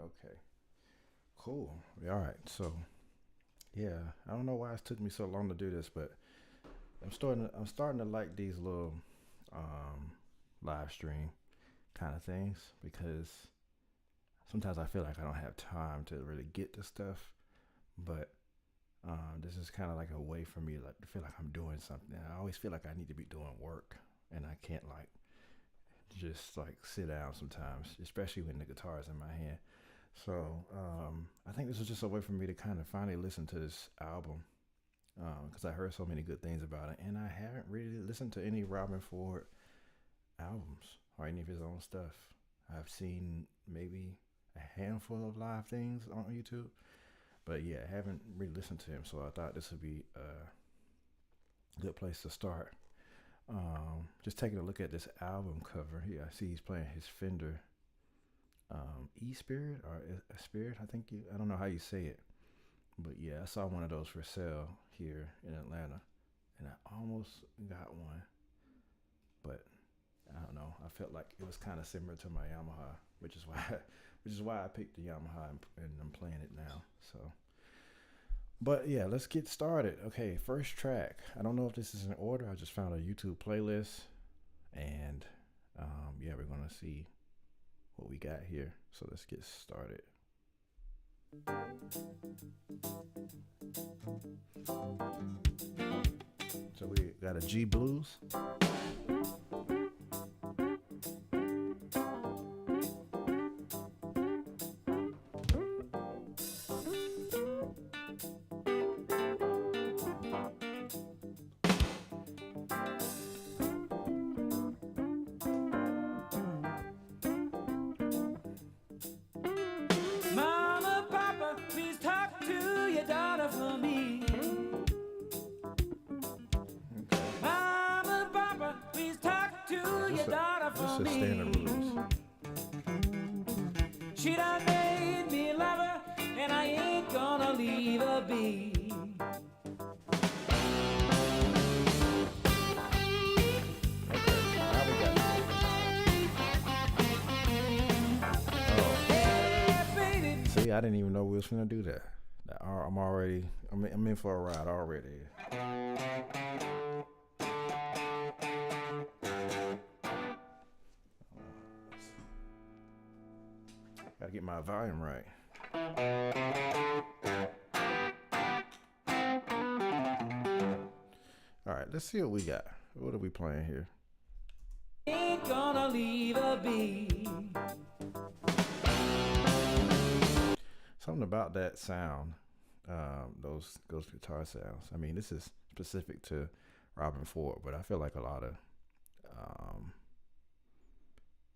Okay. Cool. All right. So yeah, I don't know why it took me so long to do this, but I'm starting to like these little um, live stream kind of things because sometimes I feel like I don't have time to really get to stuff, but this is kind of like a way for me like to feel like I'm doing something. I always feel like I need to be doing work, and I can't like just like sit down sometimes, especially when the guitar is in my hand. So I think this is just a way for me to kind of finally listen to this album because I heard so many good things about it, and I haven't really listened to any Robben Ford albums or any of his own stuff. I've seen maybe a handful of live things on YouTube, but yeah, I haven't really listened to him. So I thought this would be a good place to start. Just taking a look at this album cover here, I see he's playing his Fender E Spirit or a Spirit. I don't know how you say it, but yeah, I saw one of those for sale here in Atlanta, and I almost got one, but I don't know. I felt like it was kind of similar to my Yamaha, which is why I picked the Yamaha and I'm playing it now. So, but yeah, let's get started. Okay, first track. I don't know if this is in order. I just found a YouTube playlist, and yeah, we're gonna see what we got here. So let's get started. So we got a G blues. Mama, Papa, please talk to your daughter for me. Mama, Papa, please talk to your daughter for This is me. standard blues. She done made me love her, and I ain't gonna leave her be. Okay, now we got. Oh, Yeah, baby. see, I didn't even know we was gonna do that. I'm in for a ride already. Gotta get my volume right. All right, let's see what we got. What are we playing here? Ain't gonna leave her be. Something about that sound, those guitar sounds. I mean, this is specific to Robben Ford, but I feel like a lot of,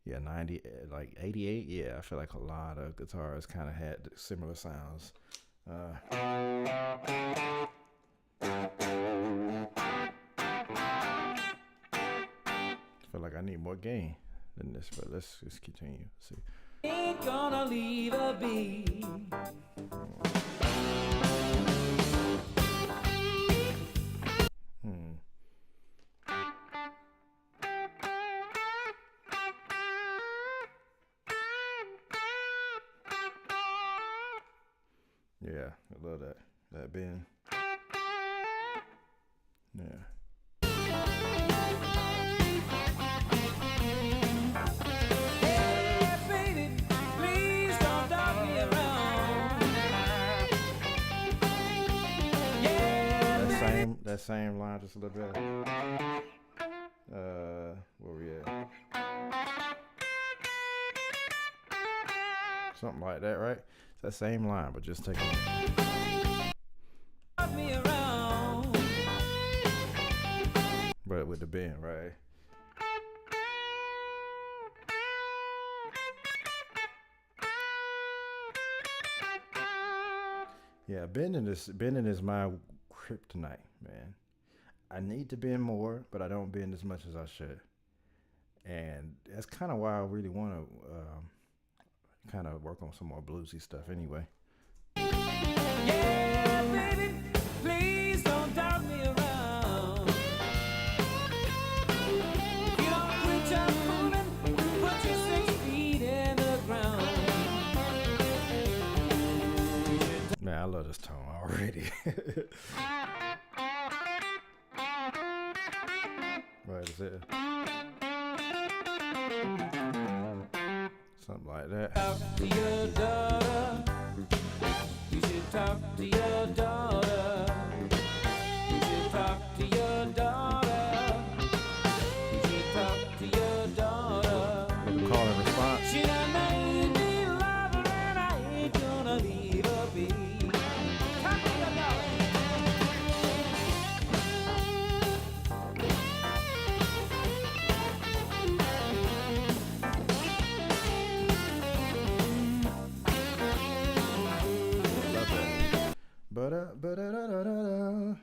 yeah, 90, like 88. Yeah, I feel like a lot of guitars kind of had similar sounds. I feel like I need more gain than this, but let's just continue. See. Ain't gonna leave her be. Hmm. Yeah, I love that bend. Yeah. Yeah, baby, please don't dog me around. Yeah, baby. That same line, just a little bit. Where we at? Something like that, right? It's that same line, but just take it. Dog me around. But with the bend, right? Yeah, bending is my kryptonite, man. I need to bend more, but I don't bend as much as I should. And that's kind of why I really want to kind of work on some more bluesy stuff anyway. Yeah, baby, please don't dog me around. If you don't quit just moving, put your 6 feet in the ground. love this tone already. What is it? Something like that. Talk to your daughter. You should talk to your daughter. You should talk to your daughter. You should talk to your daughter. With the call and response. She done made me love her and I ain't gonna leave her be. Talk to your daughter. Love that. Ba-da-ba-da-da-da-da.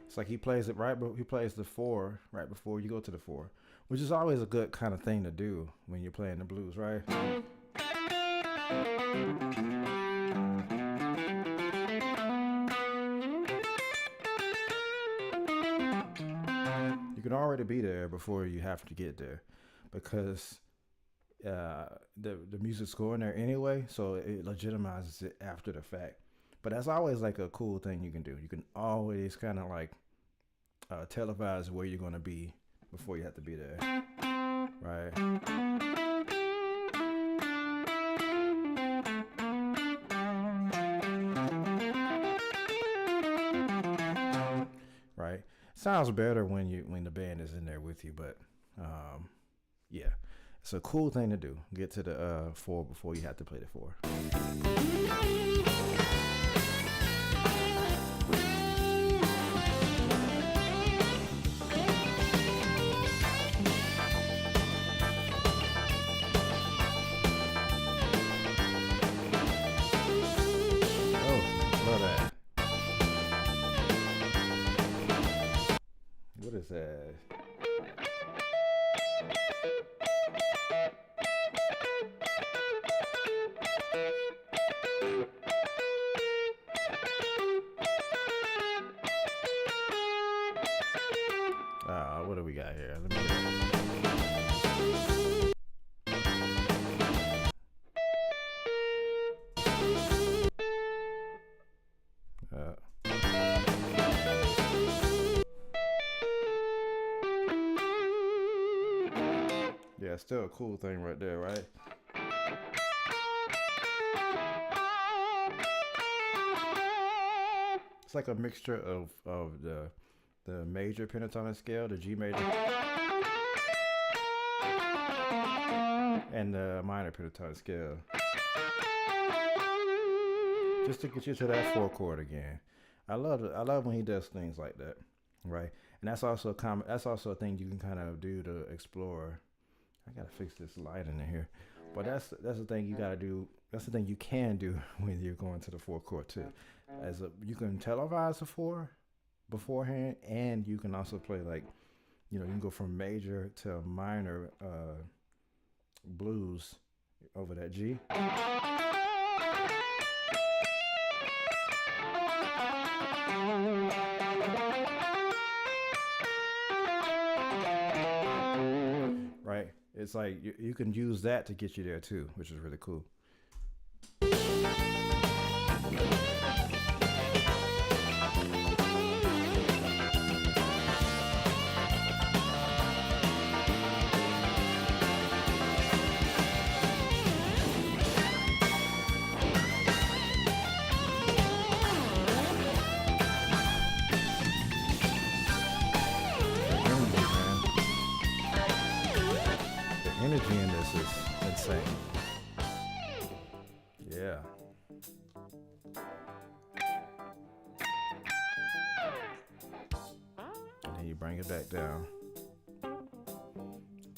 It's like he plays it right, but he plays the 4 right before you go to the 4, which is always a good kind of thing to do when you're playing the blues, right? You can already be there before you have to get there, because the music's going there anyway, so it legitimizes it after the fact. But that's always like a cool thing you can do. You can always kind of like televise where you're going to be before you have to be there, right? Right. Sounds better when the band is in there with you, but yeah, it's a cool thing to do. Get to the 4 before you have to play the 4. Oh, love that. What is that? What do we got here? Let me yeah, still a cool thing right there, right? It's like a mixture of the major pentatonic scale, the G major, and the minor pentatonic scale, just to get you to that 4 chord again. I love when he does things like that, right? And that's also a thing you can kind of do to explore. I gotta fix this light in here, but that's the thing you gotta do. That's the thing you can do when you're going to the 4 chord too. You can televise the 4 beforehand, and you can also play, like, you can go from major to minor blues over that G. Right? It's like you can use that to get you there too, which is really cool. Energy in this is insane. Yeah. And then you bring it back down.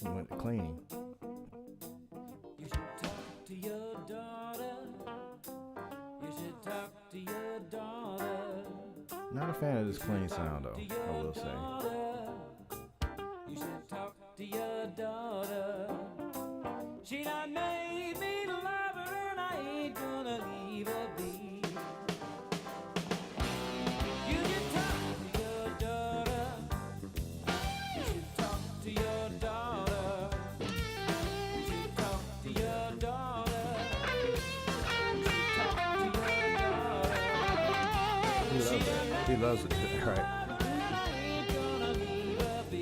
You went to cleaning. You should talk to your daughter. You should talk to your daughter. Not a fan of this clean sound though, I will say. You should talk to your daughter. She done made me love her and I ain't gonna leave her be. You should talk to your daughter. He loves it, right? ain't gonna leave her be.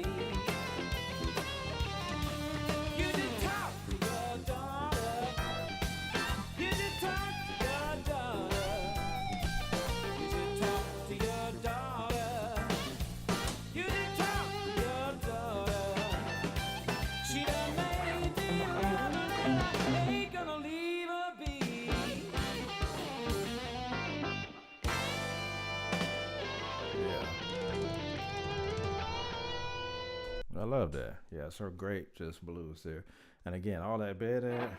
You just talk to your daughter. You just talk to your daughter. You should talk to your daughter. You just talk to your daughter. She done made me ain't gonna leave her be. Yeah. I love that. Yeah, so great, just blues there. And again, all that bed at.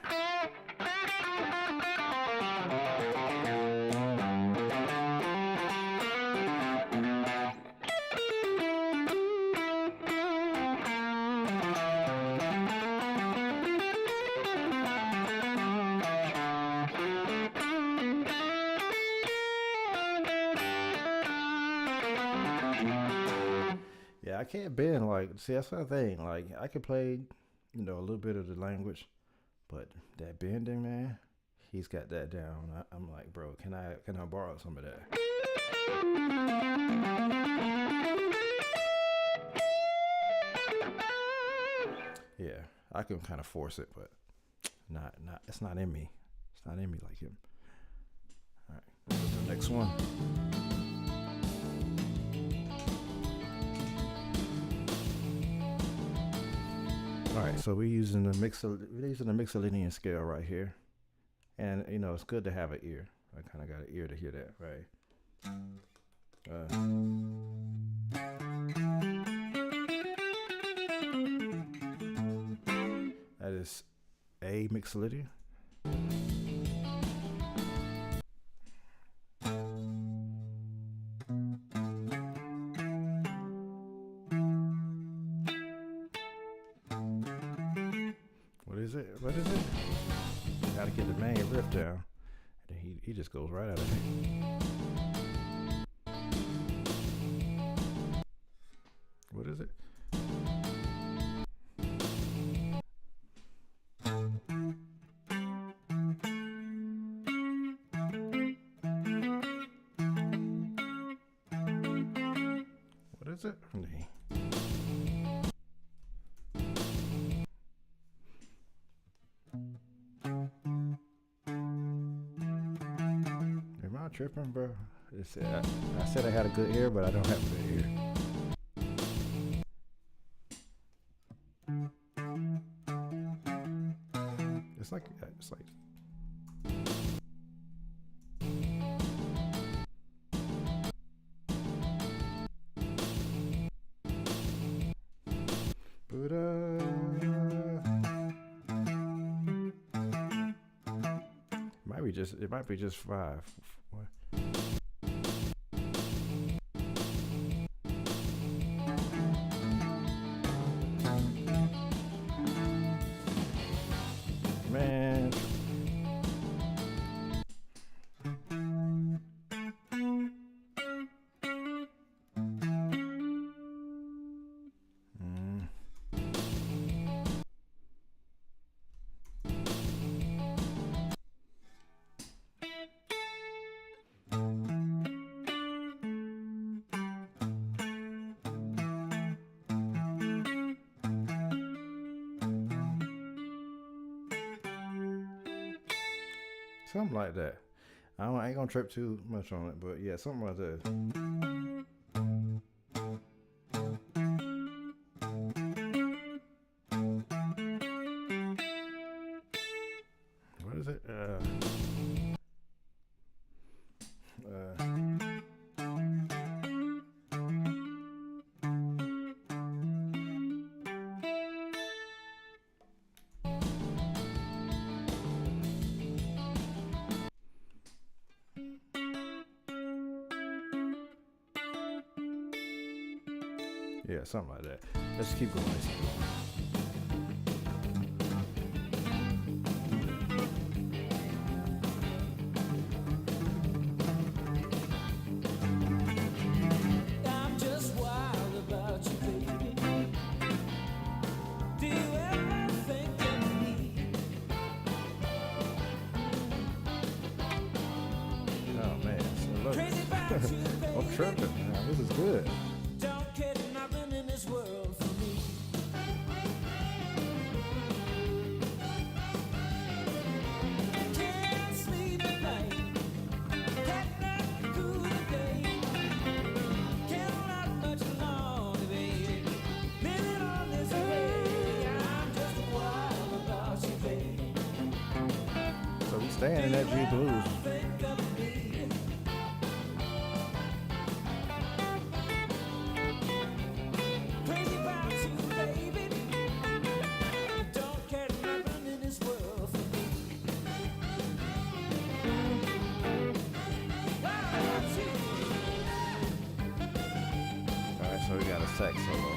Yeah, I can't bend like. See, that's the thing. Like, I could play, a little bit of the language, but that bending, man, he's got that down. I'm like, bro, can I borrow some of that? Yeah, I can kind of force it, but not. It's not in me. It's not in me like him. All right, let's go to the next one. All right, so we're using the mixolydian scale right here, and it's good to have an ear. I kind of got an ear to hear that, right? That is A mixolydian. What is it? Gotta get the main riff down. And he just goes right out of it. What is it? What is it? Am I tripping, bro? I said I had a good ear, but I don't have a good ear. It's like. It might be just 5. What? Man. Something like that. I ain't gonna trip too much on it, but yeah, something like that. What is it? Yeah, something like that. Let's keep going. I'm just wild about you, baby. Do you ever think of me? Oh man, so look. Crazy about I'm tripping, man. This is good. Don't care nothing in this world for me. Can't sleep at night, cannot do the day. Can't hold out much longer, baby. Living on this way, I'm just wild about you, baby. So we staying in that G blues. Think of me. Crazy about you, baby. Don't care nothing in this world for me. Wild about you. All right, so we got a sax solo.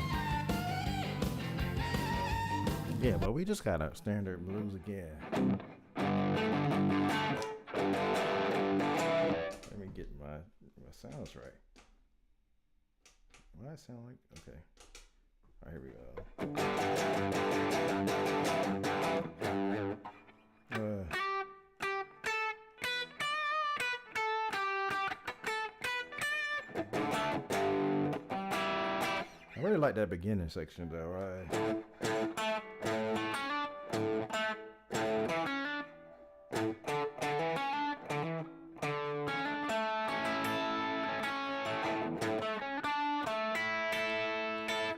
Yeah, but we just got a standard blues again. Let me get my sounds right. What I sound like? Okay. All right, here we go. I really like that beginning section though, right?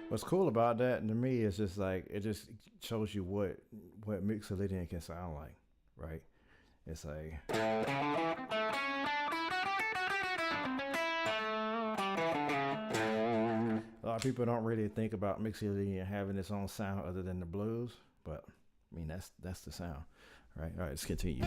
What's cool about that to me is just like it just shows you what Mixolydian can sound like, right? It's like a lot of people don't really think about Mixolydian having its own sound other than the blues, but I mean that's the sound, right? All right, let's continue.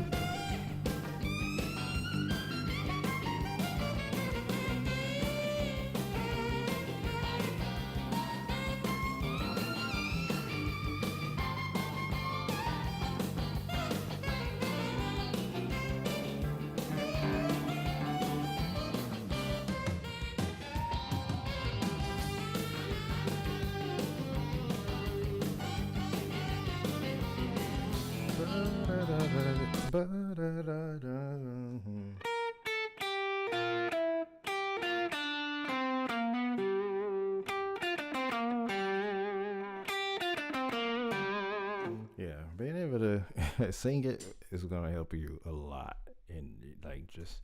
Yeah, being able to sing it is gonna help you a lot, and like just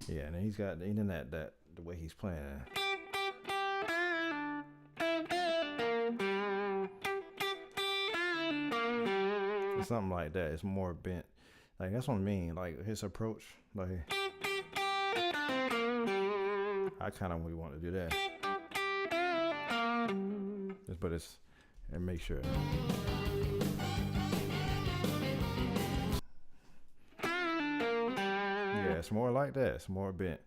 yeah, and he's got even that the way he's playing. Something like that. It's more bent. Like that's what I mean. Like his approach. Like I kind of really want to do that. But it's and make sure. Yeah, it's more like that. It's more bent.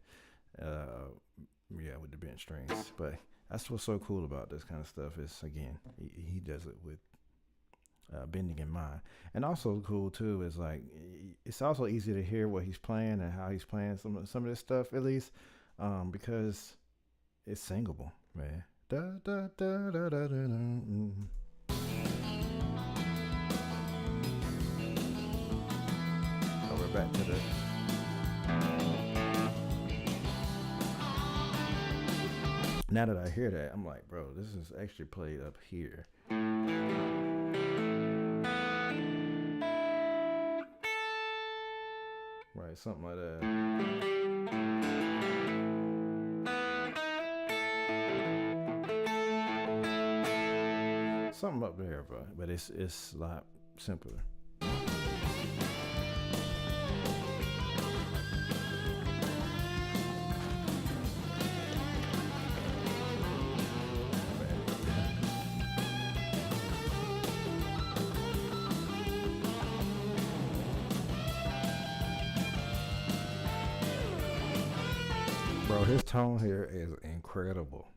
Yeah, with the bent strings. But that's what's so cool about this kind of stuff. Is again, he does it with bending in mind. And also cool too is like it's also easy to hear what he's playing and how he's playing some of this stuff at least, because it's singable, man. Da, da, da, da, da, da, da. So we're back to the now that I hear that, I'm like, bro, this is actually played up here. Right, something like that. Something up there, but it's a lot simpler. Bro, his tone here is incredible.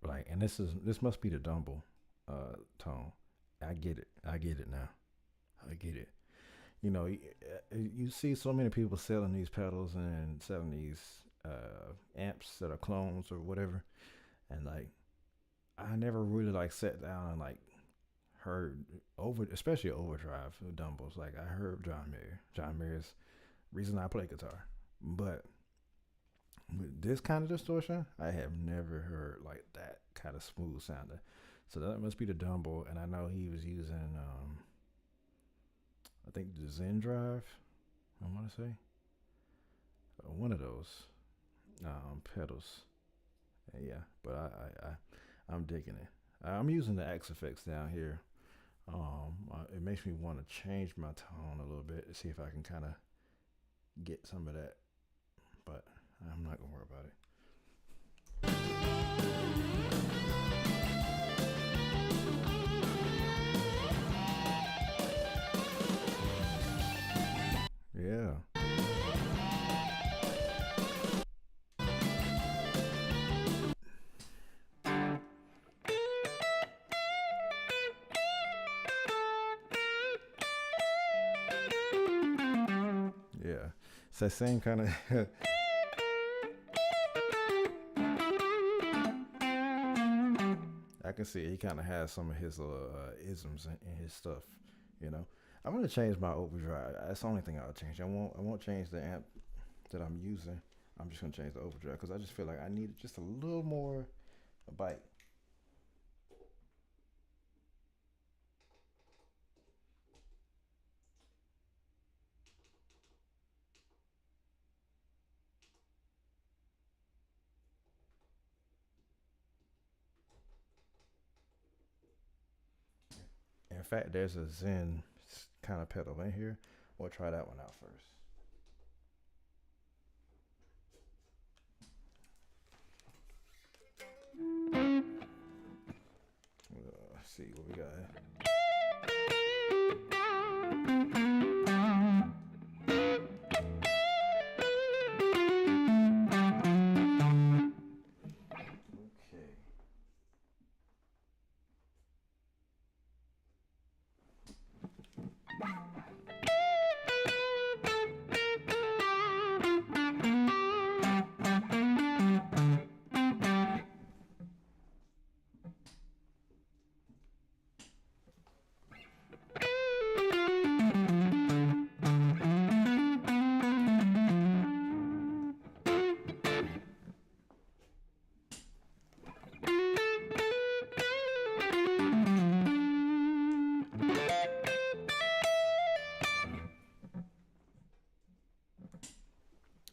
Like, and this must be the Dumble tone. I get it now. I get it. You know, you see so many people selling these pedals and selling these amps that are clones or whatever, and like I never really like sat down and like heard especially overdrive dumbbells. Like I heard John Mayer. John Mayer's reason I play guitar, but with this kind of distortion, I have never heard like that kind of smooth sounding. So that must be the dumbbell, and I know he was using, I think the Zen Drive. I want to say one of those pedals. Yeah, but I'm digging it. I'm using the X effects down here. It makes me want to change my tone a little bit to see if I can kind of get some of that, but I'm not gonna worry about it. Yeah. Yeah. It's that same kind of I can see he kind of has some of his isms in his stuff, you know. I'm gonna change my overdrive. That's the only thing I'll change. I won't change the amp that I'm using. I'm just gonna change the overdrive because I just feel like I need just a little more bite. In fact, there's a Zen kind of pedal in here. We'll try that one out first. Let's see what we got. Okay.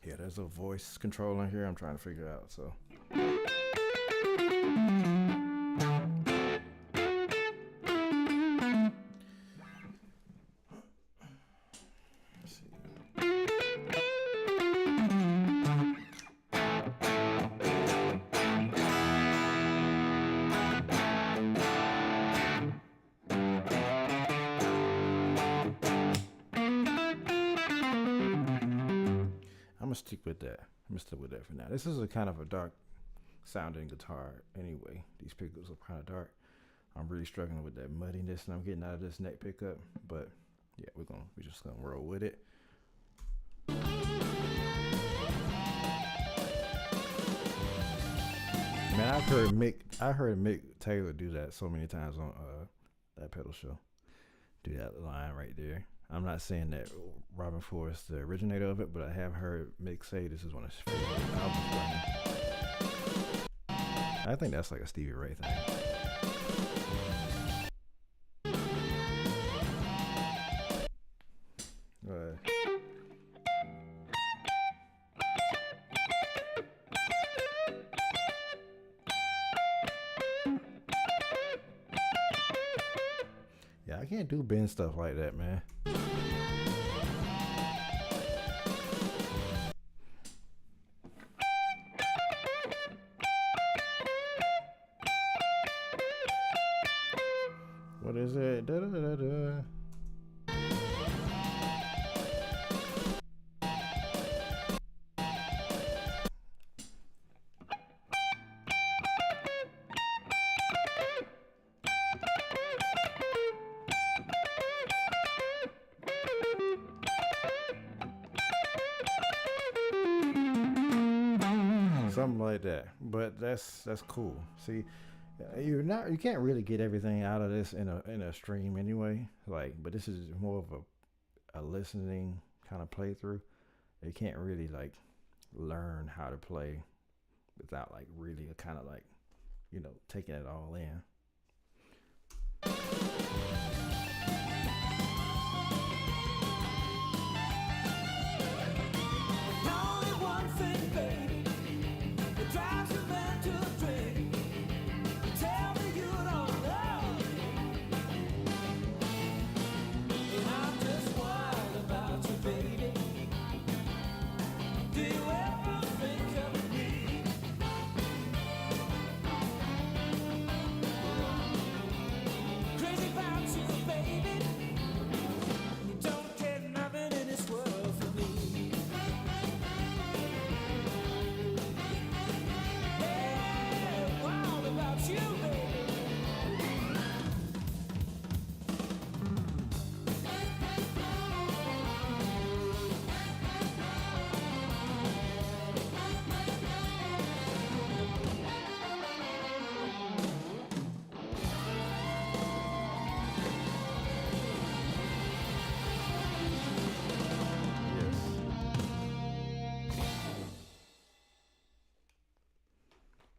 Yeah, there's a voice control in here I'm trying to figure out, so. Let's see. I'm gonna stick with that. I'm gonna stick with that for now. This is a kind of a dark sounding guitar anyway. These pickups are kind of dark. I'm really struggling with that muddiness and I'm getting out of this neck pickup, but yeah, we're just gonna roll with it. Man, I heard Mick Taylor do that so many times on that pedal show. Do that line right there. I'm not saying that Robben Ford is the originator of it, but I have heard Mick say this is one of his favorite albums. I think that's like a Stevie Ray thing. Yeah, I can't do bend stuff like that, man. What is it? Da, da, da, da. Something like that, but that's cool. See, You can't really get everything out of this in a stream anyway. Like, but this is more of a listening kind of playthrough. You can't really like learn how to play without like really kind of like taking it all in.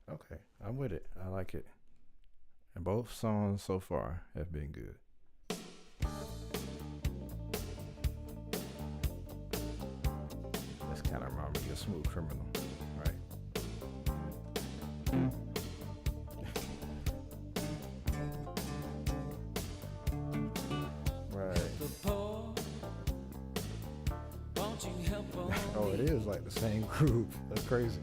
Okay, I'm with it. I like it. And both songs so far have been good. That's kind of reminds me of Smooth Criminal, right? Right. Oh, it is like the same group. That's crazy.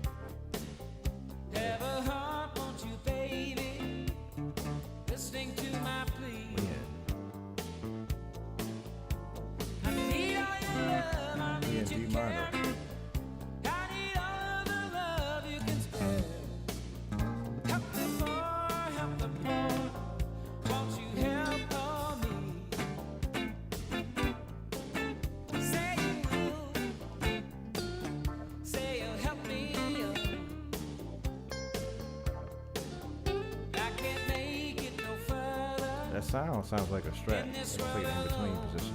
That sounds like a strat. It's played in between position.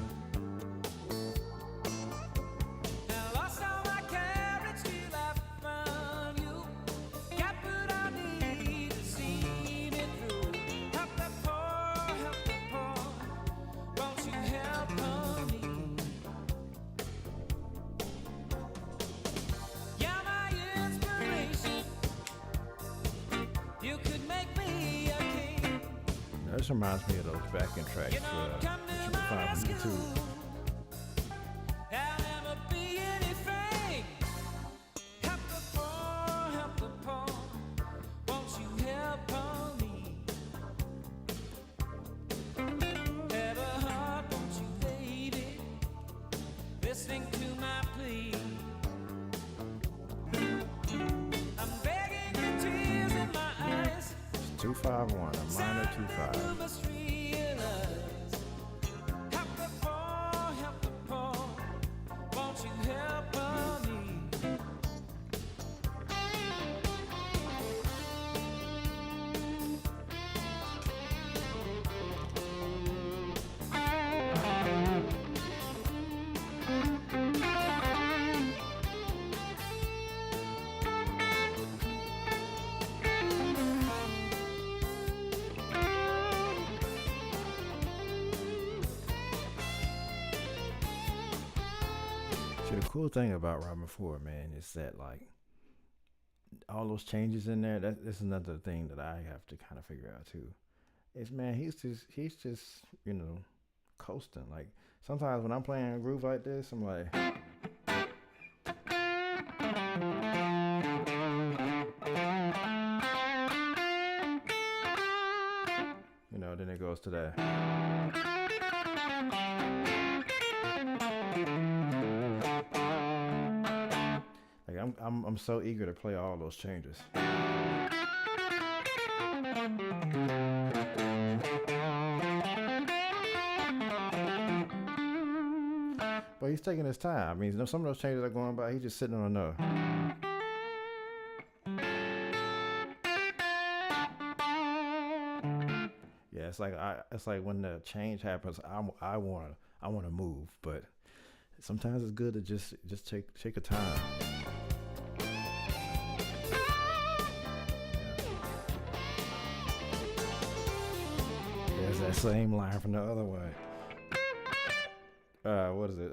This reminds me of those backing tracks that you can find on YouTube. Listening to my plea, I'm begging the tears in my eyes. 251, a minor 25. See, the cool thing about Robben Ford, man, is that like all those changes in there. That's another thing that I have to kind of figure out too. Is man, he's just coasting. Like sometimes when I'm playing a groove like this, I'm like. Then it goes to that. Like I'm so eager to play all those changes. But he's taking his time. I mean, some of those changes are going by. He's just sitting on a note. it's like when the change happens, I wanna move, but sometimes it's good to just take a time. There's that same line from the other way. What is it?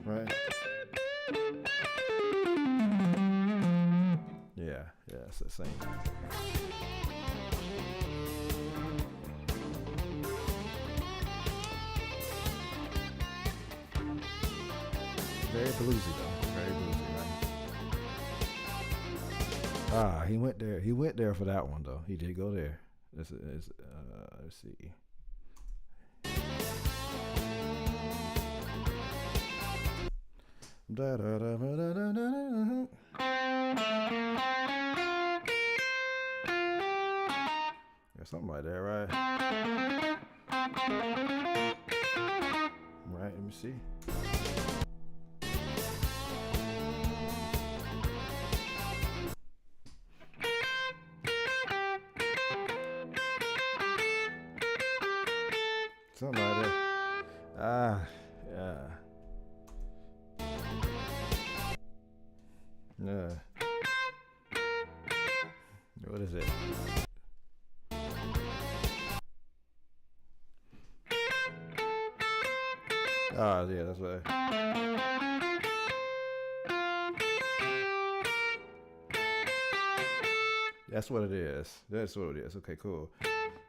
Right? Yeah, it's the same. Very bluesy though. Very bluesy, right? Ah, he went there. He went there for that one though. He did go there. This is let's see. Da, da, da, da, da, da, da. Yeah, something like that, right? Right, let me see. Something like that. Ah, yeah. Yeah. What is it? Oh, yeah, that's right. That's what it is. That's what it is. Okay, cool.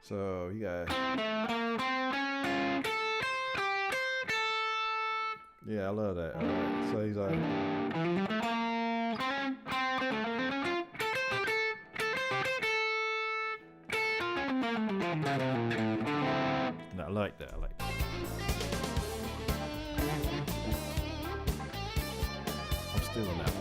So you got. Yeah, I love that. All right. So he's like. No, I like that. I like that. I'm still on that one.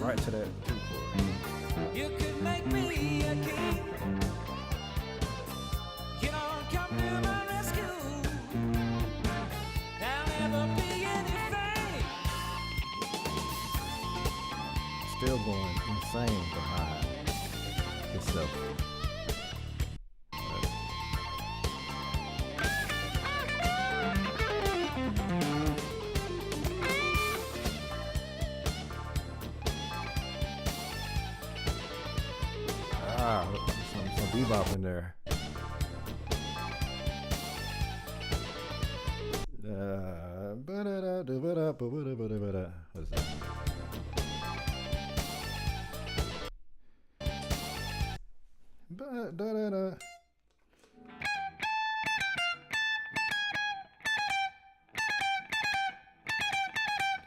Right to that two chord. You could make me a king. You don't come to my rescue. I'll never be anything. Still going insane behind himself. Some bebop in there. What is that?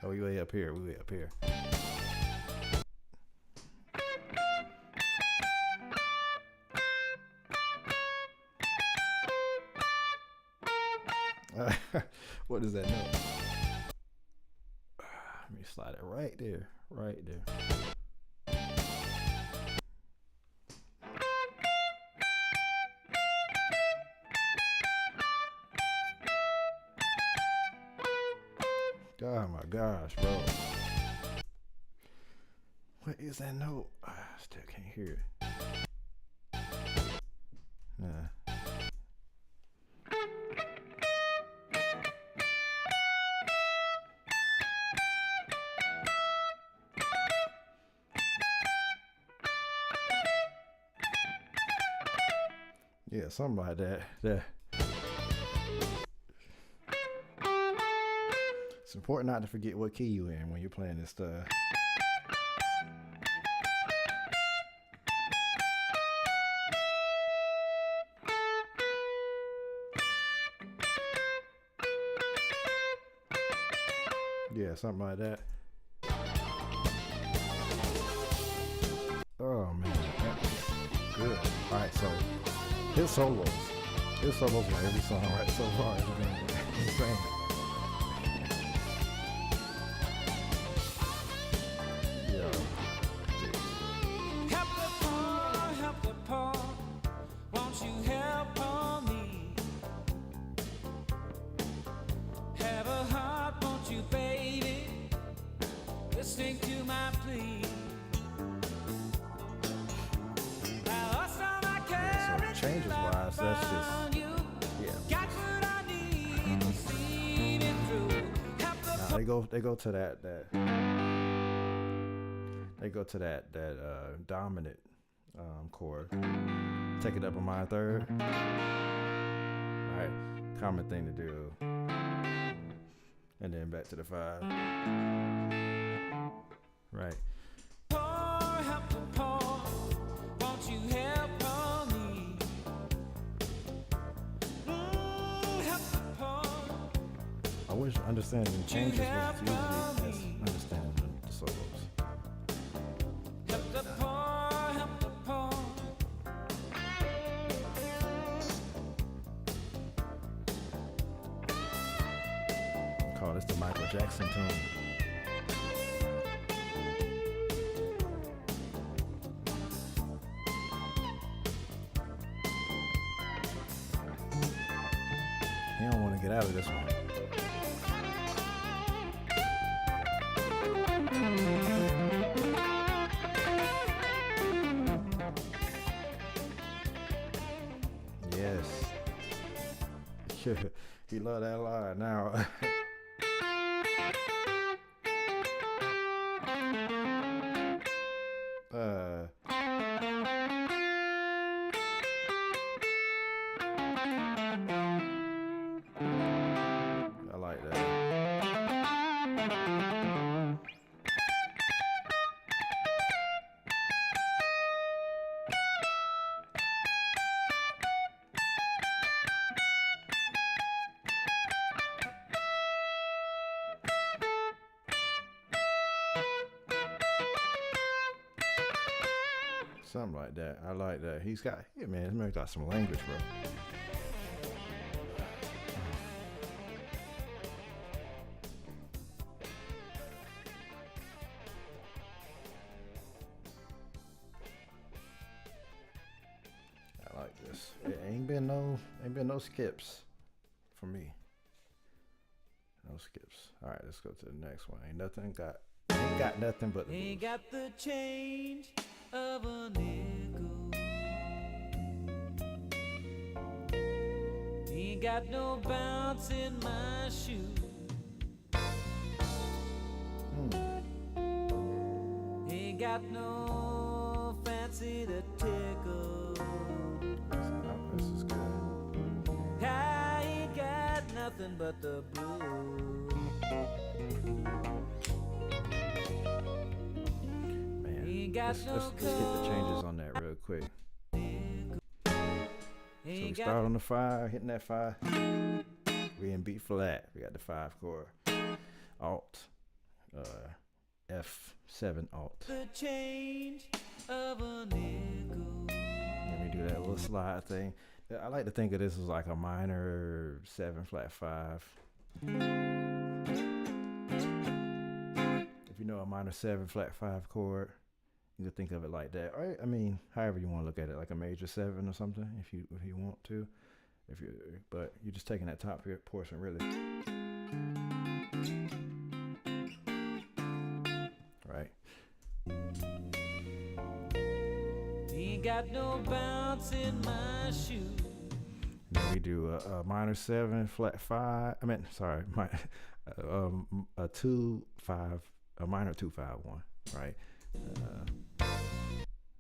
Oh, we way up here. We way up here. What is that note? Let me slide it right there. Right there. Oh my gosh, bro. What is that note? I still can't hear it. Nah. Yeah, something like that. Yeah. It's important not to forget what key you in when you're playing this stuff. Yeah, something like that. Oh man, that's good. All right, so his solos on every song right so far. It's insane. Help sleep. Now, us on my So carriage, changes wise, that's just you yeah. got what I need to see me through. Have the Now they go to that dominant chord. Take it up a minor third. All right, common thing to do. And then back to the 5. Right. poor, help the poor. Won't you help on me? Help the poor. I wish understanding changes was usually as understanding the solos. Help the poor, help the poor. Call this the Michael Jackson tune. He don't want to get out of this one. Yes. He love that line now. I like that. Something like that. I like that. He's got, yeah, man, this man got some language, bro. I like this. It ain't been no skips for me. No skips. All right, let's go to the next one. Ain't got nothing but the Ain't blues. got the change of a nickel. Ain't got no bounce in my shoe. Ain't got no fancy to tickle. This is good. I ain't got nothing but the blues. Man, Ain't got let's no get the changes on that real quick. So we Ain't start got on the 5, hitting that 5. We in B flat. We got the 5 chord. Alt. F7 alt. the change of a nickel. Let me do that little slide thing. I like to think of this as like a minor 7 flat 5. If you know a minor 7 flat 5 chord, you could think of it like that. Or, I mean, however you want to look at it, like a major 7 or something, if you want to. But you're just taking that top here portion really. Right. Ain't got no bounce in my shoe. And then we do a minor 7 flat 5. I mean, sorry, a 2 5, a minor 2 5 1. Right.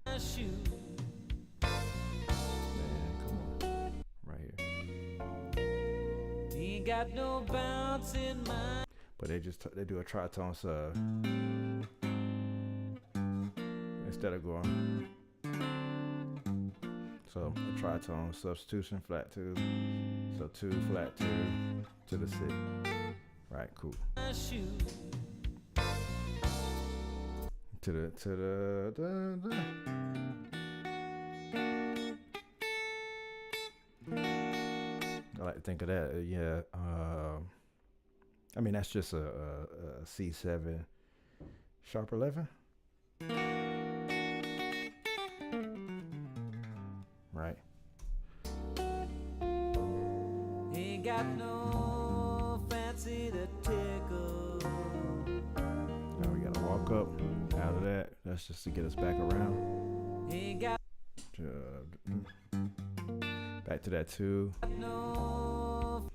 My shoe. Man, come on. Right here. Ain't got no bounce in my. But they do a tritone sub instead of going. So a tritone substitution, flat 2, so 2 flat 2 to the 6. Right, cool. My shoe. To the I like to think of that. Yeah. I mean that's just a C7 sharp 11. Right. Ain't got no fancy to tickle. Now we gotta walk up out of That's just to get us back around. Ain't got Back to that 2. no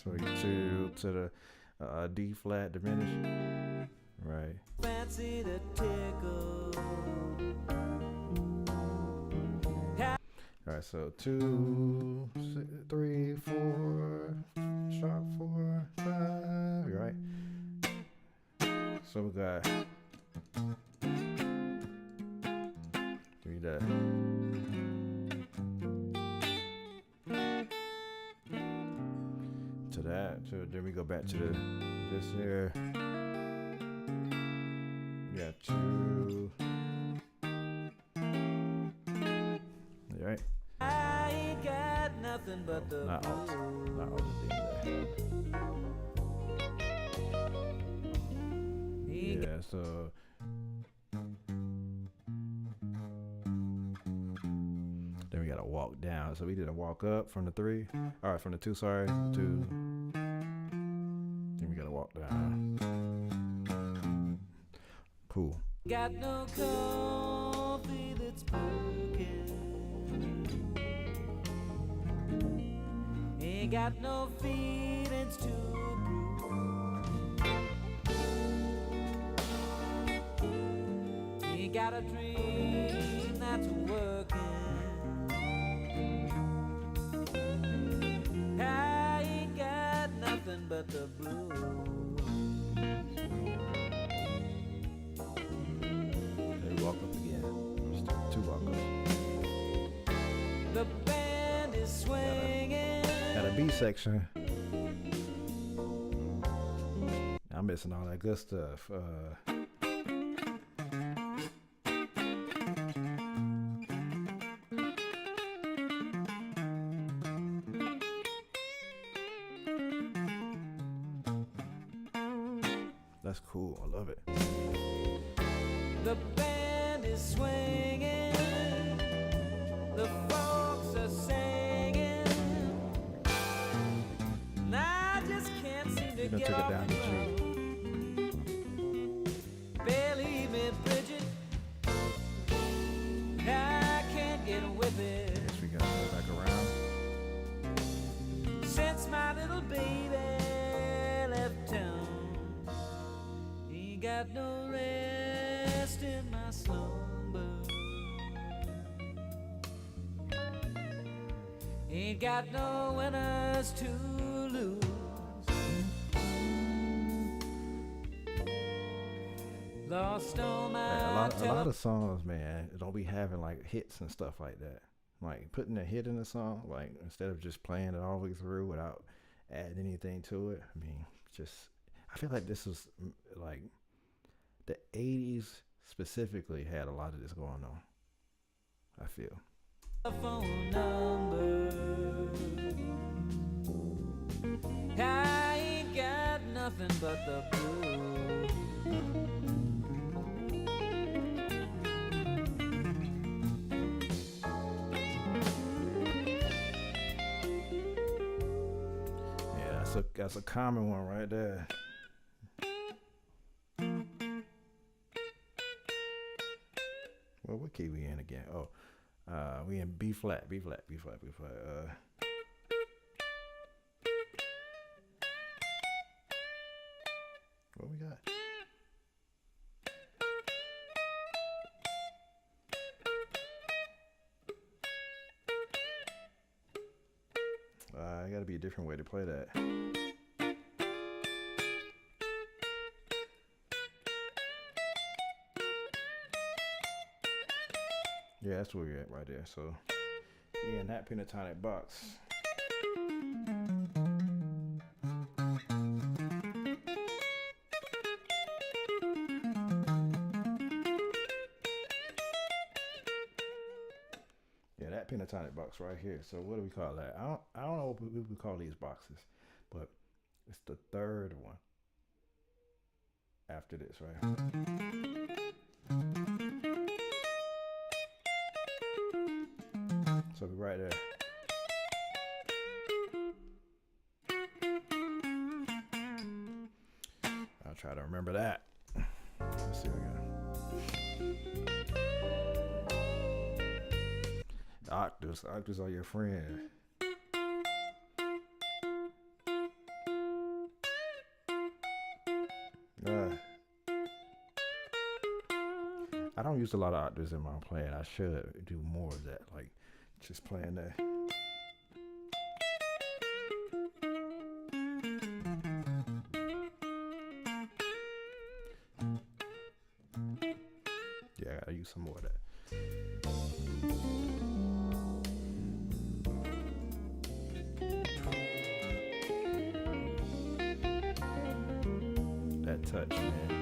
So you 2 to the D flat diminished. Right. fancy to tickle. All right, so 2, 3, 4, sharp 4, 5. You right? So we got 3 that. To that. So then we go back to this here. We got 2. You right? I ain't got nothing but the Not alt. Not alt is there. Ain't Yeah, so then we gotta walk down. So we did a walk up from the 3. All right, from the 2, sorry, 2. Then we gotta walk down. Cool. got no coffee that's broken. Ain't got no feelings to prove. Ain't got a dream that's working. I ain't got nothing but the blues. Then we walk up again. Just 2 walk ups. The band is swinging. At a B section. I'm missing all that good stuff. That's cool. I love it. The band is swinging. The folks are singing. And I just can't seem to We're gonna get take it off down the to G. ground. Believe me, Bridget, I can't get with it. Guess we gotta go back around. Since my little baby left town, he got no rest in my slumber. Ain't got no winners to lose. Lost all my Yeah, a lot of songs, man, don't be having like hits and stuff like that. Like putting a hit in a song, like instead of just playing it all the way through without adding anything to it. I mean, I feel like this was like the 80s specifically had a lot of this going on. I feel. phone number. I ain't got nothing but the blues. Yeah, that's a common one right there. Well, what key we in again? Oh, we in B flat, B flat, B flat, B flat. What we got? Gotta be a different way to play that. Yeah, that's where we're at right there. So, yeah, in that pentatonic box. Yeah, that pentatonic box right here. So what do we call that? I don't know what we call these boxes, but it's the third one after this, right? So we're right there. I'll try to remember that. Let's see what we got. Octaves. Octaves are your friend. I don't use a lot of octaves in my playing. I should do more of that, like just playing that. Yeah, I gotta use some more of that. That touch, man.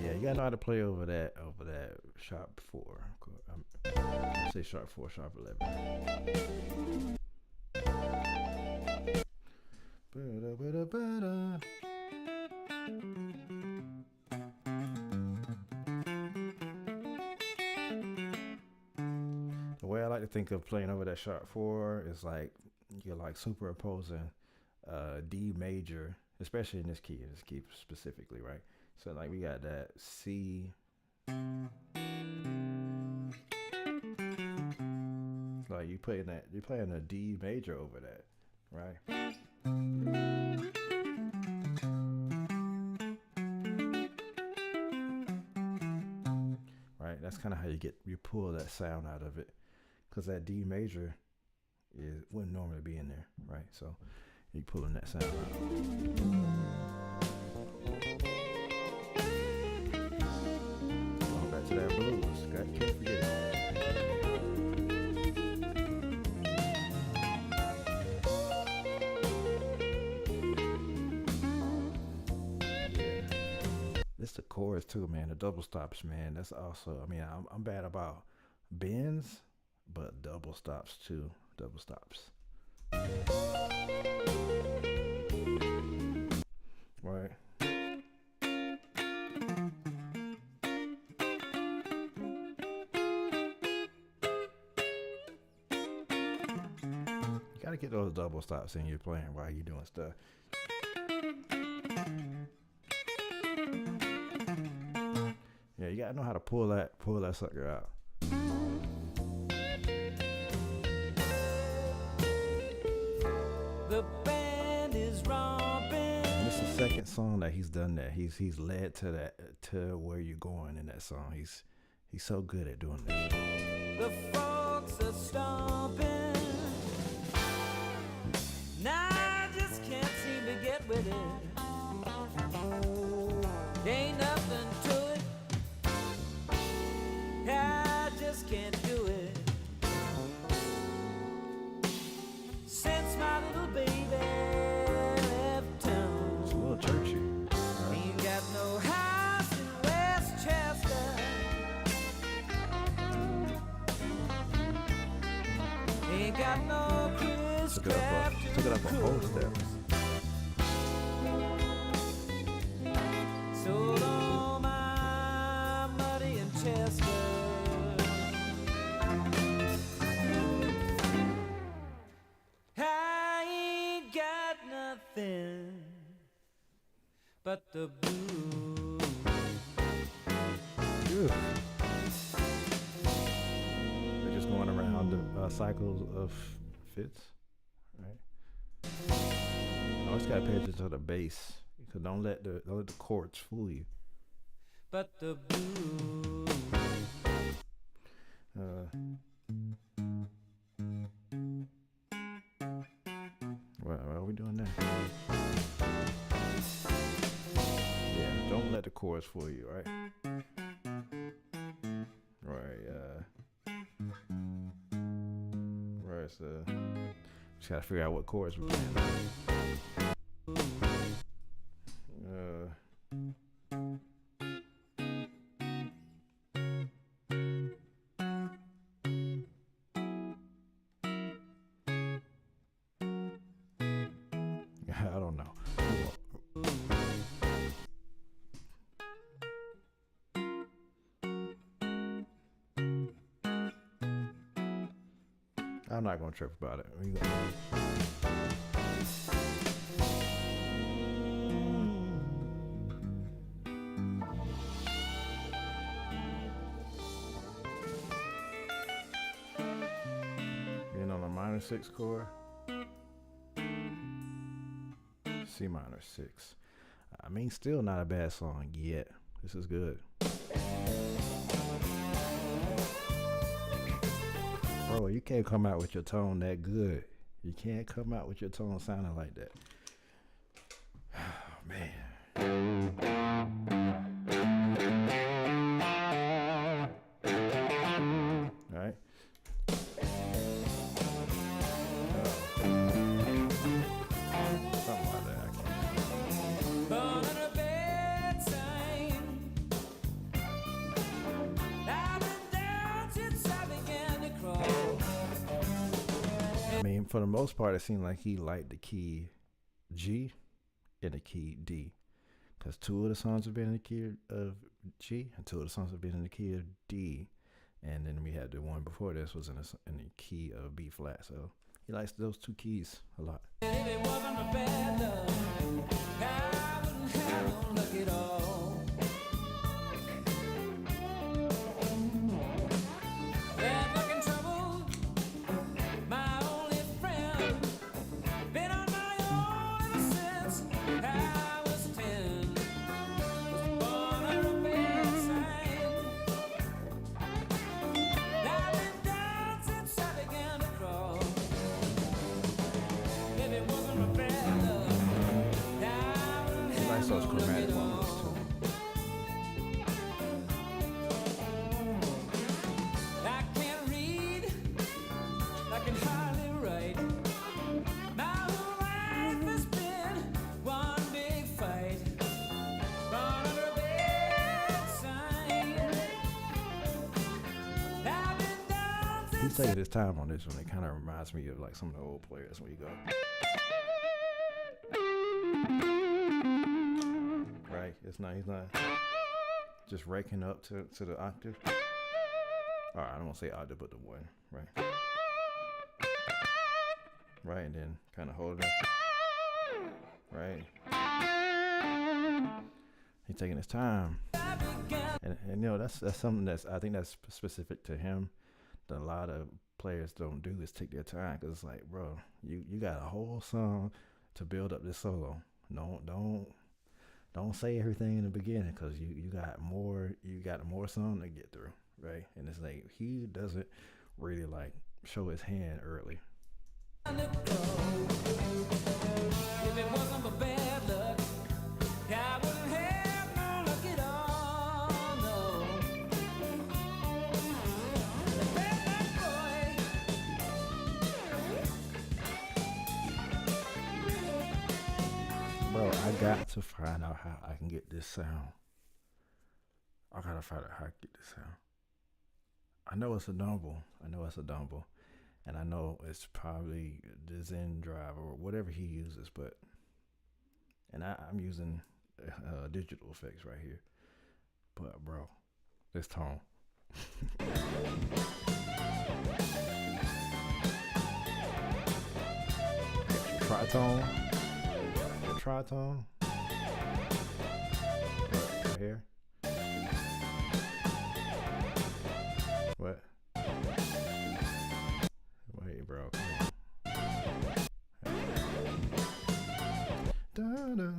You gotta know how to play over that sharp 4. I say sharp 4, sharp 11. The way I like to think of playing over that sharp 4 is like you're like superimposing D major, especially in this key specifically, right? So like we got that C, like you're playing a D major over that, right? Right, that's kind of how you pull that sound out of it, because that D major wouldn't normally be in there, right? So you're pulling that sound out. To that blues, can't forget it. This the chorus too, man. The double stops, man. That's also. I mean, I'm bad about bends, but double stops too. Double stops. Right. Gotta get those double stops in your playing while you're doing stuff. Yeah, you gotta know how to pull that sucker out. The band is Robben. This is the second song that he's done that. He's led to where you're going in that song. He's so good at doing this. The folks are stomping. Now I just can't seem to get with it. Ain't nothing to it. I just can't do it. Since my little baby left town. It's a little churchy. Right? Ain't got no house in Westchester. Ain't got no Chris Craft. Took it up a whole step. Sold all my money in Chester. I ain't got nothing but the blues. Good. They're just going around the cycles of fits, right? Always gotta pay attention to the bass, because don't let the chords fool you. But the blues. What are we doing now? Yeah, don't let the chords fool you, right? Right, where's just gotta figure out what chords we're playing. I don't know. I'm not gonna trip about it. Being on a minor 6 chord, C minor 6. I mean, still not a bad song yet. This is good. Bro, you can't come out with your tone that good. You can't come out with your tone sounding like that. Oh, man. All right. Something like that. I mean, for the most part, it seemed like he liked the key G and the key D. Because 2 of the songs have been in the key of G and 2 of the songs have been in the key of D. And then we had the one before this was in the key of B flat. So he likes those 2 keys a lot. If it wasn't a bad love, I wouldn't have no luck at all. Bad luck and trouble, my only friend. Been on my own ever since I was 10. Was born under a bad sign. I've been down since I began to crawl. If it wasn't a bad love, I wouldn't He have likes no those luck chromatic at ones all. too. I can't read, I can hardly write. My whole life has been one big fight. Born under a bad sign. I've been down He's since taking his time on this one. It kind of reminds me of like some of the old players when you go. Right? It's not, he's not just raking up to the octave. All right, I don't want to say octave, but the 1, right? Right, and then kind of hold it. Right? He's taking his time. I began. And you know, that's something that's, I think that's specific to him that a lot of players don't do is take their time. Because it's like, bro, you got a whole song to build up this solo. Don't say everything in the beginning, because you got more song to get through, right? And it's like he doesn't really like show his hand early. If it wasn't for bad luck, I wouldn't have no luck at all, no. Bad luck boy. Bro, I got to find out how I can get this sound. I gotta find out how I get this sound. I know it's a dumble. And I know it's probably the Zen Drive or whatever he uses, and I'm using digital effects right here. But bro, this tone. Tritone. Right here. What? Wait, bro. Da-da.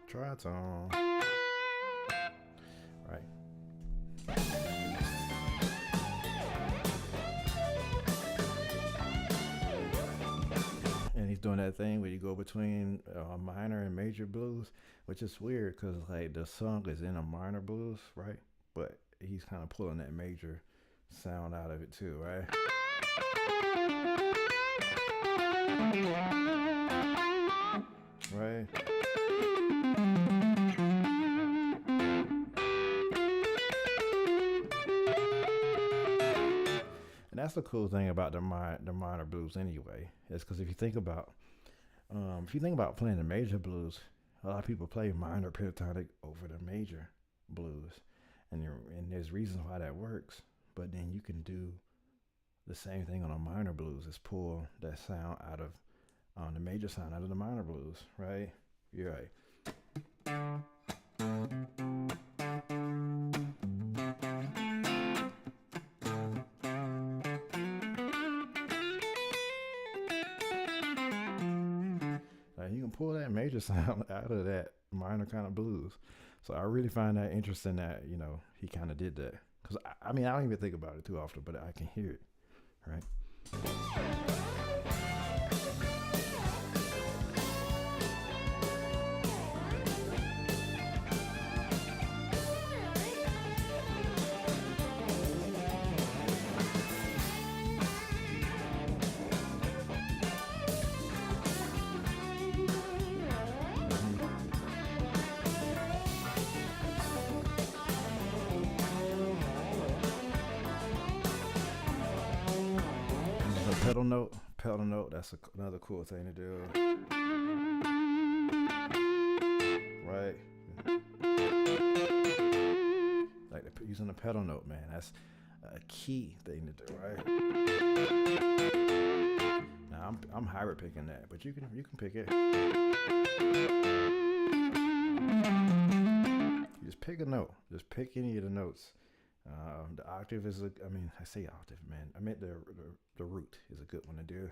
Tritone. Right. And he's doing that thing where you go between minor and major blues, which is weird because like the song is in a minor blues, right? But he's kind of pulling that major sound out of it too, right? Right. that's the cool thing about the minor blues anyway. Is because if you think about playing the major blues, a lot of people play minor pentatonic over the major blues, and there's reasons why that works. But then you can do the same thing on a minor blues, is pull that sound out of the major sound out of the minor blues, right? You're right. Like you can pull that major sound out of that minor kind of blues. So I really find that interesting that, he kind of did that. Because, I mean, I don't even think about it too often, but I can hear it, right? Pedal note, that's another cool thing to do, right? Like using the pedal note, man, that's a key thing to do, right? Now I'm hybrid picking that, but you can pick it. You just pick a note, just pick any of the notes. The octave is I say octave, man. I meant the root is a good one to do.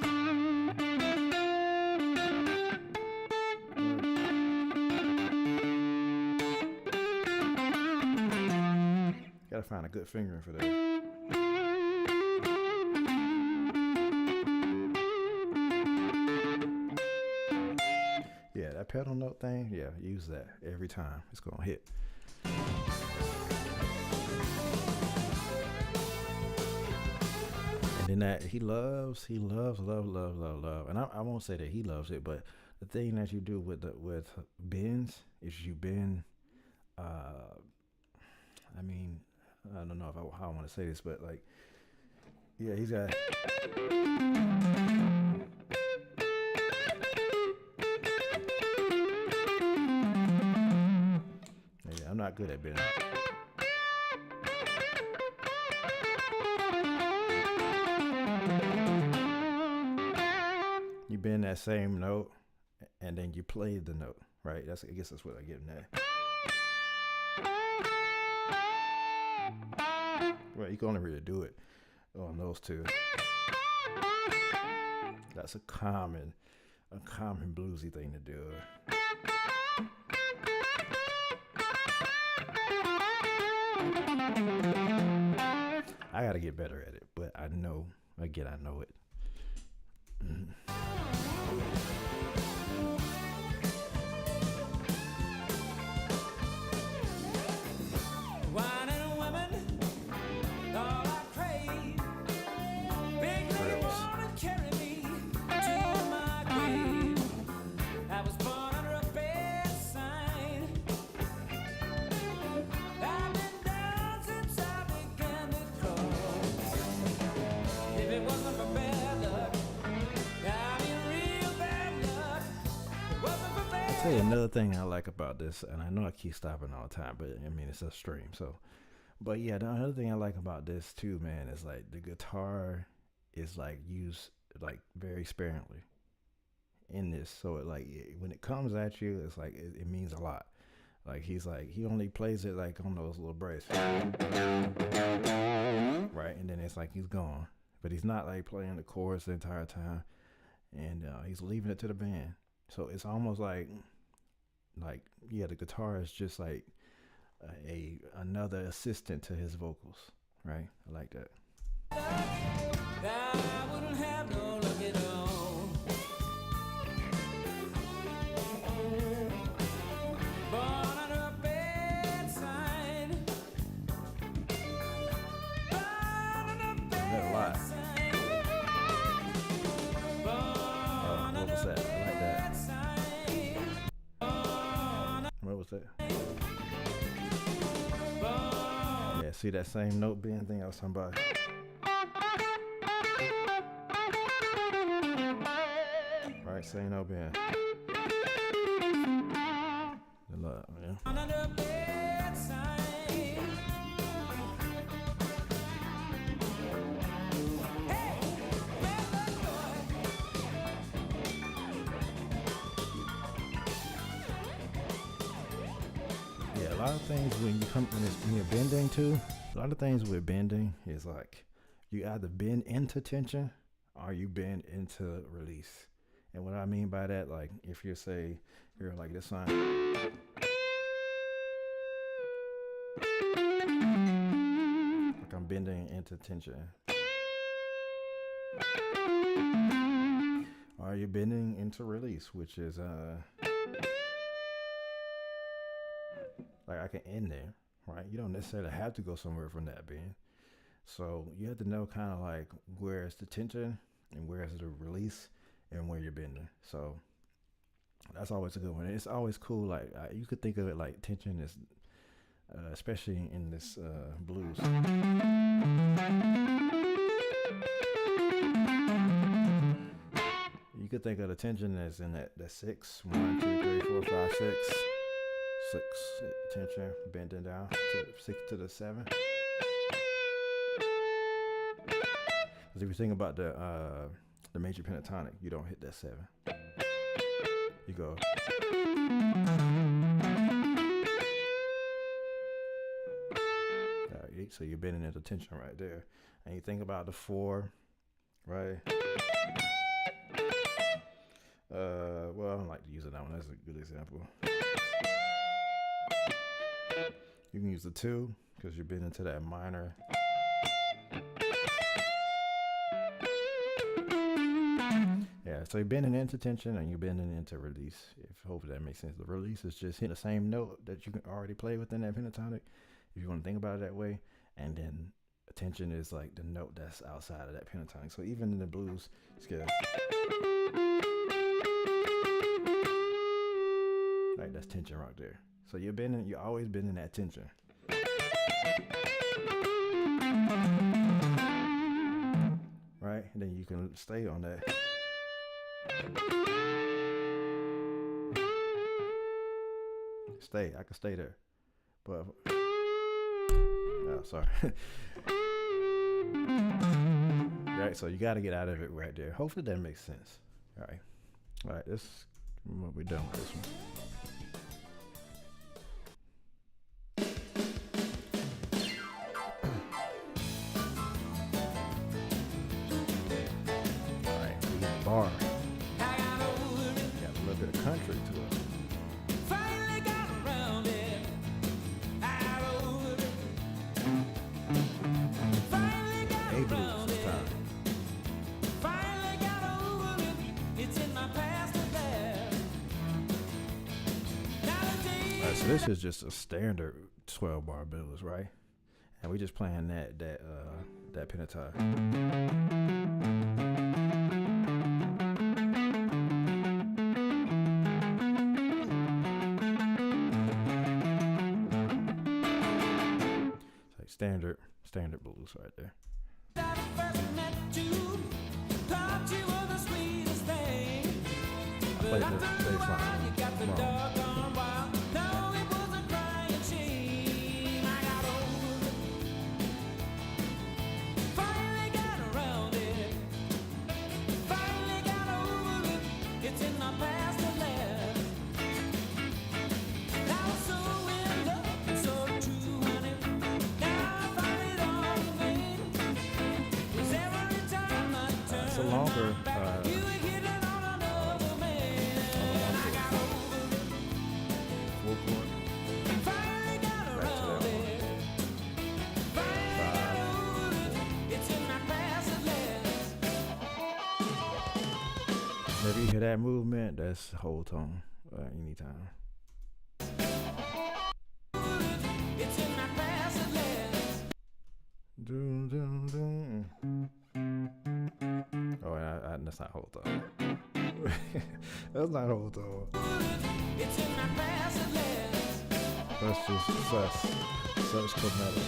Gotta find a good fingering for that. Yeah, that pedal note thing, yeah, use that every time. It's gonna hit. And that he loves, love. And I won't say that he loves it, but the thing that you do with bends is you bend. I don't know how I want to say this, but like, yeah, he's got. Yeah, I'm not good at bending. You bend that same note, and then you play the note, right? I guess that's what I get in that. Well, you can only really do it on those two. That's a common bluesy thing to do. I gotta get better at it, but I know it. Mm-hmm. I'll tell you another thing I like about this, and I know I keep stopping all the time, but I mean, it's a stream, so. But yeah, the other thing I like about this too, man, is like the guitar is like used like very sparingly in this. So when it comes at you, it's like, it means a lot. Like he only plays it like on those little breaks. Right, and then it's like he's gone. But he's not like playing the chorus the entire time. And he's leaving it to the band. So it's almost like yeah, the guitar is just like another assistant to his vocals, right? I like that. I wouldn't have no luck at all. Born under a bad sign. Born under a bad sign. What was that? I like that. What was that? Yeah, see that same note bend thing I was talking about? This ain't no bend. Good luck, man. Under the bedside. Hey, bad boy. Yeah, a lot of things when you're bending too. A lot of things with bending is like you either bend into tension or you bend into release. And what I mean by that, like if you say you're like this sign, like I'm bending into tension, or you're bending into release, which is like I can end there, right? You don't necessarily have to go somewhere from that bend. So you have to know kind of like where's the tension and where's the release and where you're bending. So that's always a good one. It's always cool. Like you could think of it like tension is, especially in this blues. You could think of the tension as in that 6, 1, 2, 3, 4, 5, 6. 6 tension, bending down to 6 to the 7. Because if you think about the major pentatonic, you don't hit that 7. You go. So you're bending into tension right there. And you think about the 4, right? Well, I don't like to use that one. That's a good example. You can use the 2 because you're bending to that minor. Yeah, so you're bending into tension and you're bending into release. Hopefully that makes sense. The release is just hitting the same note that you can already play within that pentatonic, if you want to think about it that way. And then tension is like the note that's outside of that pentatonic. So even in the blues scale, like that's tension right there. So you're always bending that tension. Right? And then you can stay on that. I can stay there. But oh, sorry. Right, so you gotta get out of it right there. Hopefully that makes sense. Alright, this is what we're done with this one. Bar. Got a little bit of country to it. Finally got around it. I wrote it. Finally got around it. Finally got over it. It's in my past and there. Alright, so this is just a standard 12-bar blues, right? And we just playing that pentatonic. Standard blues right there. I played the bass line wrong. It's in my past and left. I was so in love and so true, honey. Now I find it all in vain. 'Cause every time I turn It's a longer my back, you were hitting on another man. I got over it. Full chord. Finally got around it. Finally got over it. It's in my past and left. Whenever you hear that movement, that's whole tone anytime. It's in my past and left. Doom, doom, doom. Oh, and that's not whole tone. That's not whole tone. It's in my past and left. That's just sus chromatic.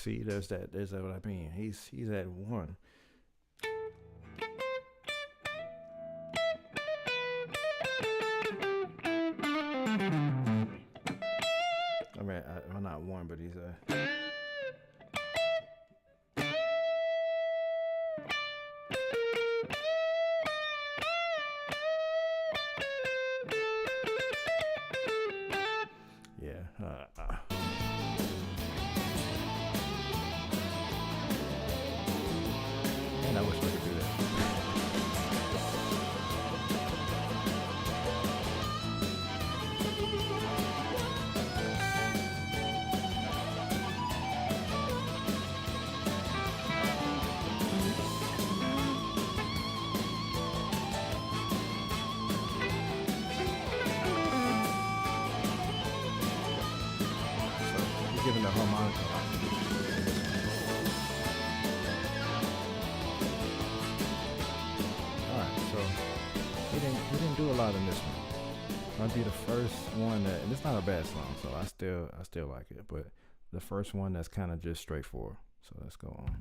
See, there's that. There's that what I mean. He's at one. I mean, well, not one, but he's a. Yeah. And I wish we could do that. Giving the harmonica a lot. Alright, so he didn't do a lot in this one. Might be the first one that, and it's not a bad song, so I still like it, but the first one that's kind of just straightforward. So let's go on.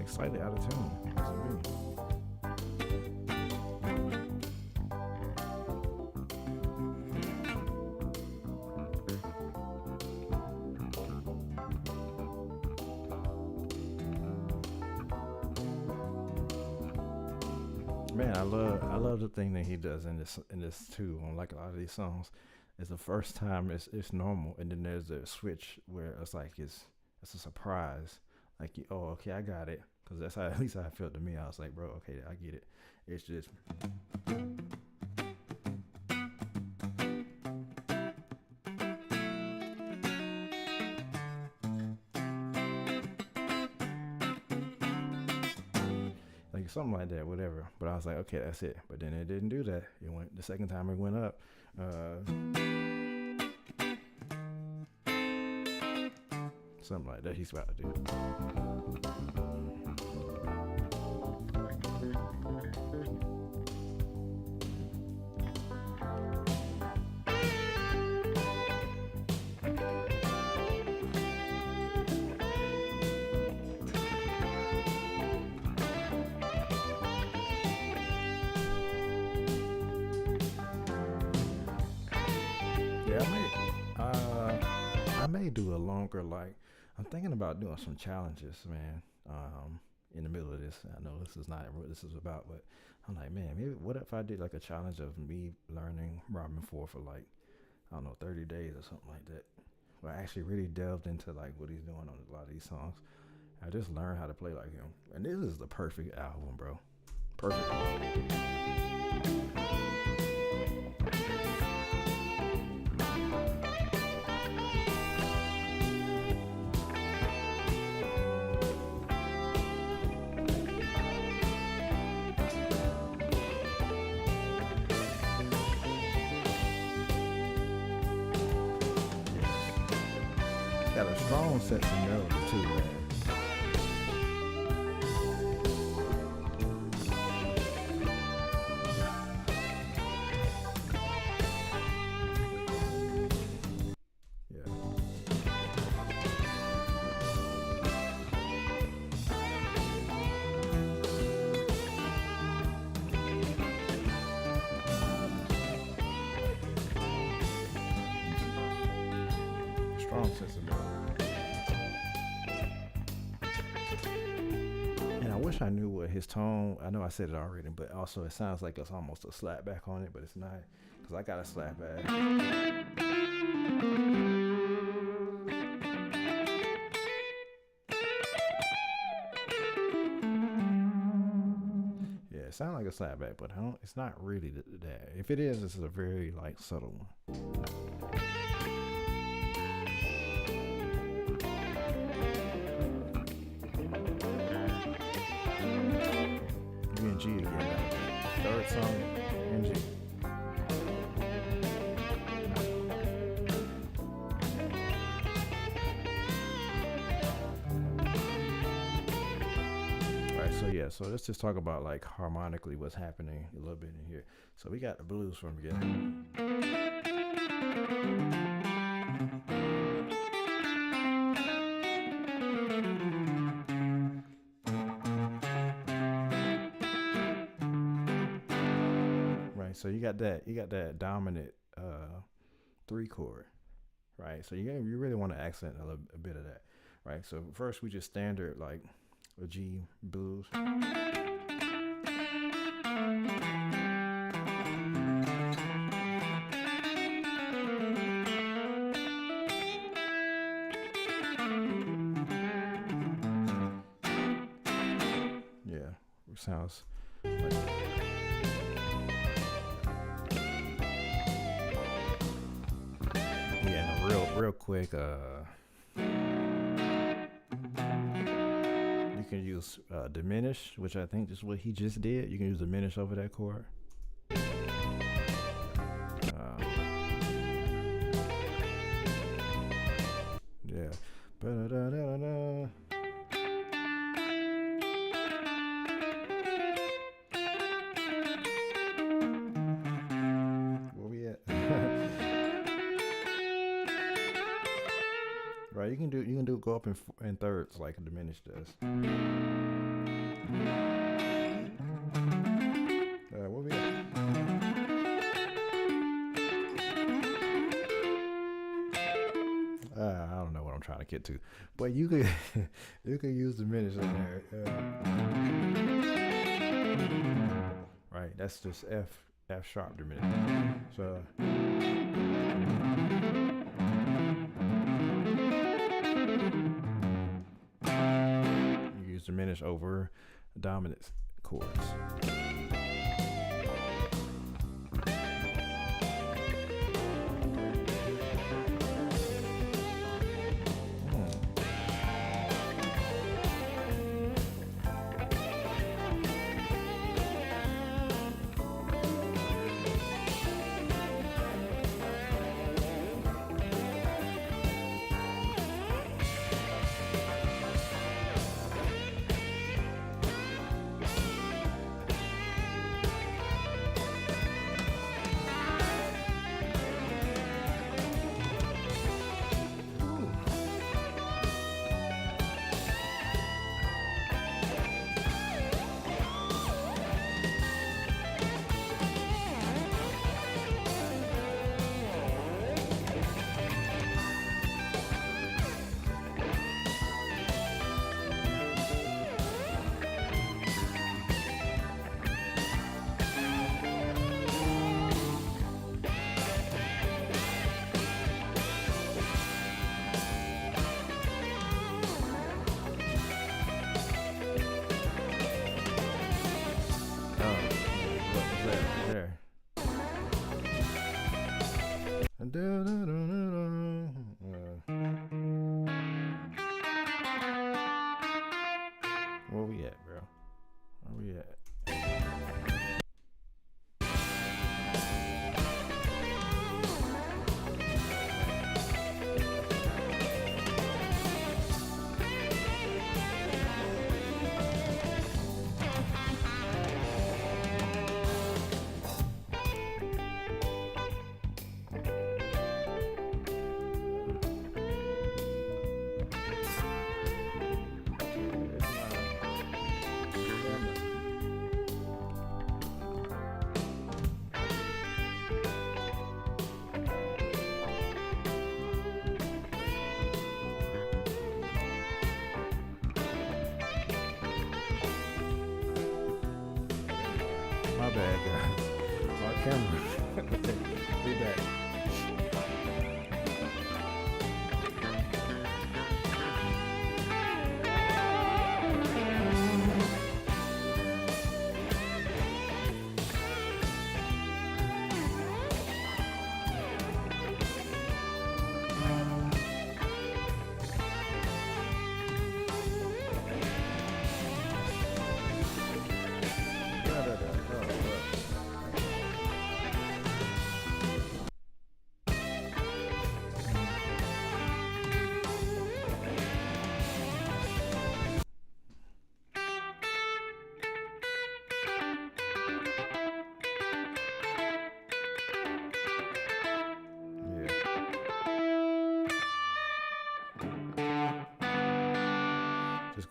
Slightly out of tune. That's me. Man, I love the thing that he does in this too. On like a lot of these songs, it's the first time it's normal, and then there's a switch where it's like it's a surprise. Like, oh, okay, I got it. Because that's how, at least how it felt to me. I was like, bro, okay, I get it. It's just. Like something like that, whatever. But I was like, okay, that's it. But then it didn't do that. It went the second time it went up. Something like that he's about to do. Yeah, I may do a longer, like, I'm thinking about doing some challenges, man. In the middle of this, I know this is not what this is about, but I'm like, man, maybe what if I did like a challenge of me learning Robben Ford for like, I don't know, 30 days or something like that. Where I actually really delved into like what he's doing on a lot of these songs. I just learned how to play like him, and this is the perfect album, bro. Perfect. Got a strong sense of melody too, man. Yeah. Strong sense of melody. And I wish I knew what his tone, I know I said it already, but also it sounds like it's almost a slap back on it, but it's not, because I got a slap back. Yeah, it sounds like a slap back, but it's not really that. If it is, it's a very like subtle one. chord song in G. Alright, so yeah, so let's just talk about like harmonically what's happening a little bit in here. So we got the blues from the beginning. Right, so you got that dominant 3 chord, right? So you really want to accent a bit of that, right? So first we just standard like a G blues. Yeah, sounds like yeah, and real quick, you can use diminish, which I think is what he just did. You can use diminish over that chord. Yeah. Ba-da-da-da-da. Where we at? Right, you can do go up in thirds like a diminish does. Where we at? I don't know what I'm trying to get to, but you could you could use diminish in there. Right, that's just F sharp diminished. So you use diminish over dominant chords. Where we at, bro? Where we at? My bad, guys. My camera. Be back.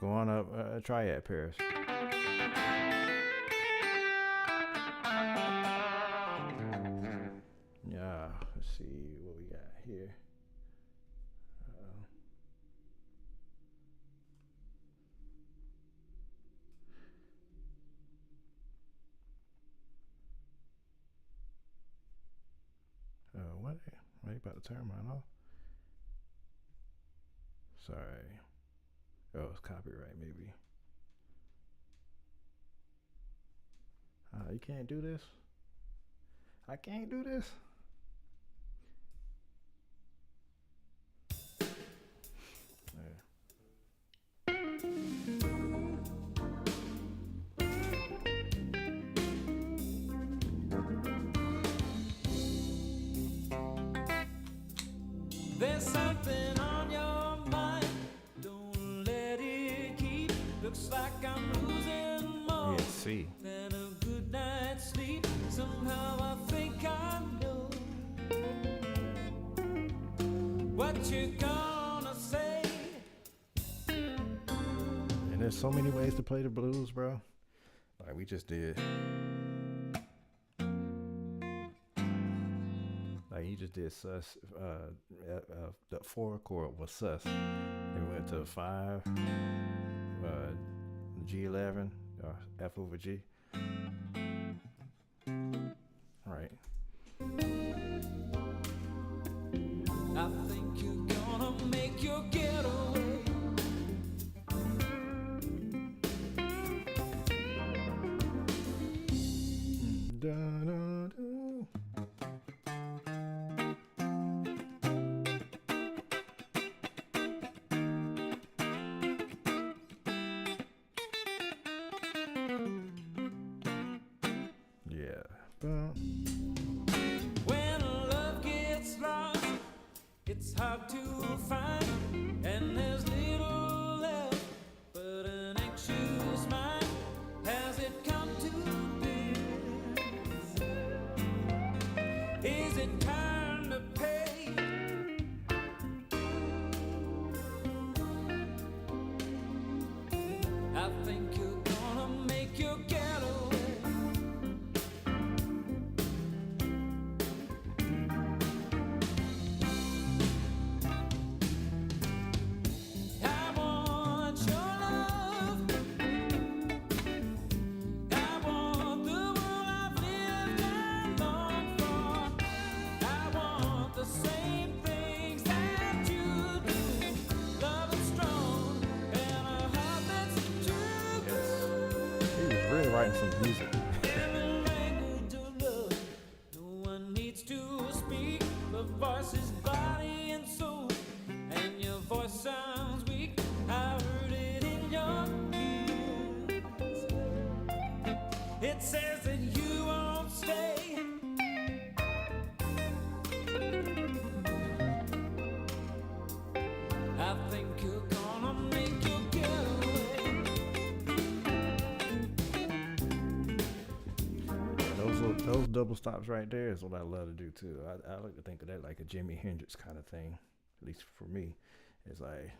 Go on up, try it, Paris. Yeah, let's see what we got here. What? Why you about to turn mine off? Sorry. Oh, it's copyright, maybe. You can't do this? I can't do this? There's something on your mind. Don't let it keep. Looks like I'm losing more See. than a good night's sleep. Somehow I think I know what you're gonna say. And there's so many ways to play the blues, bro. Like we just did. Like you just did sus. The 4 chord was sus. Then we went to 5, G11, F over G. All right. I think you're gonna make your getaway. Yeah. When love gets lost, it's hard to find, and there's little left but an anxious mind. Has it come to this? Is it time to pay? I think you're gonna make your getaway. Writing some music. Language of love, no one needs to speak. The voice is body and soul, and your voice sounds weak. I heard it in your ears. It says that you won't stay. I think you're gonna make your getaway. Those double stops right there is what I love to do too. I like to think of that like a Jimi Hendrix kind of thing, at least for me. It's like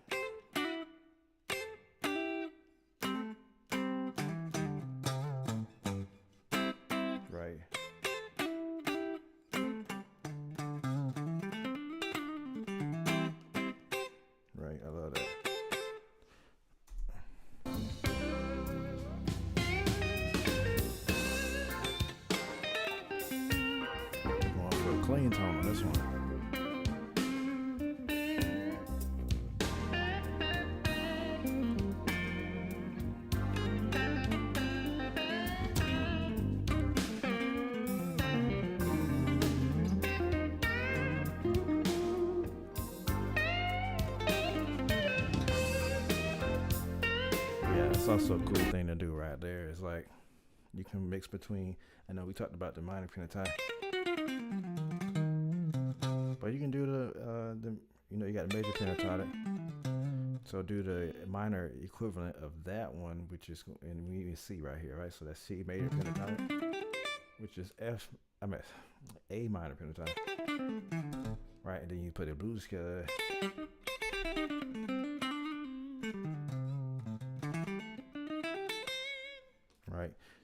right. Right, I love that. Clean tone on this one. Yeah, it's also a cool thing to do right there. It's like you can mix between. I know we talked about the minor pentatonic. But you can do the you got a major pentatonic. So do the minor equivalent of that one, which is, and we even C right here, right? So that's C major pentatonic, which is A minor pentatonic, right? And then you put a blues scale.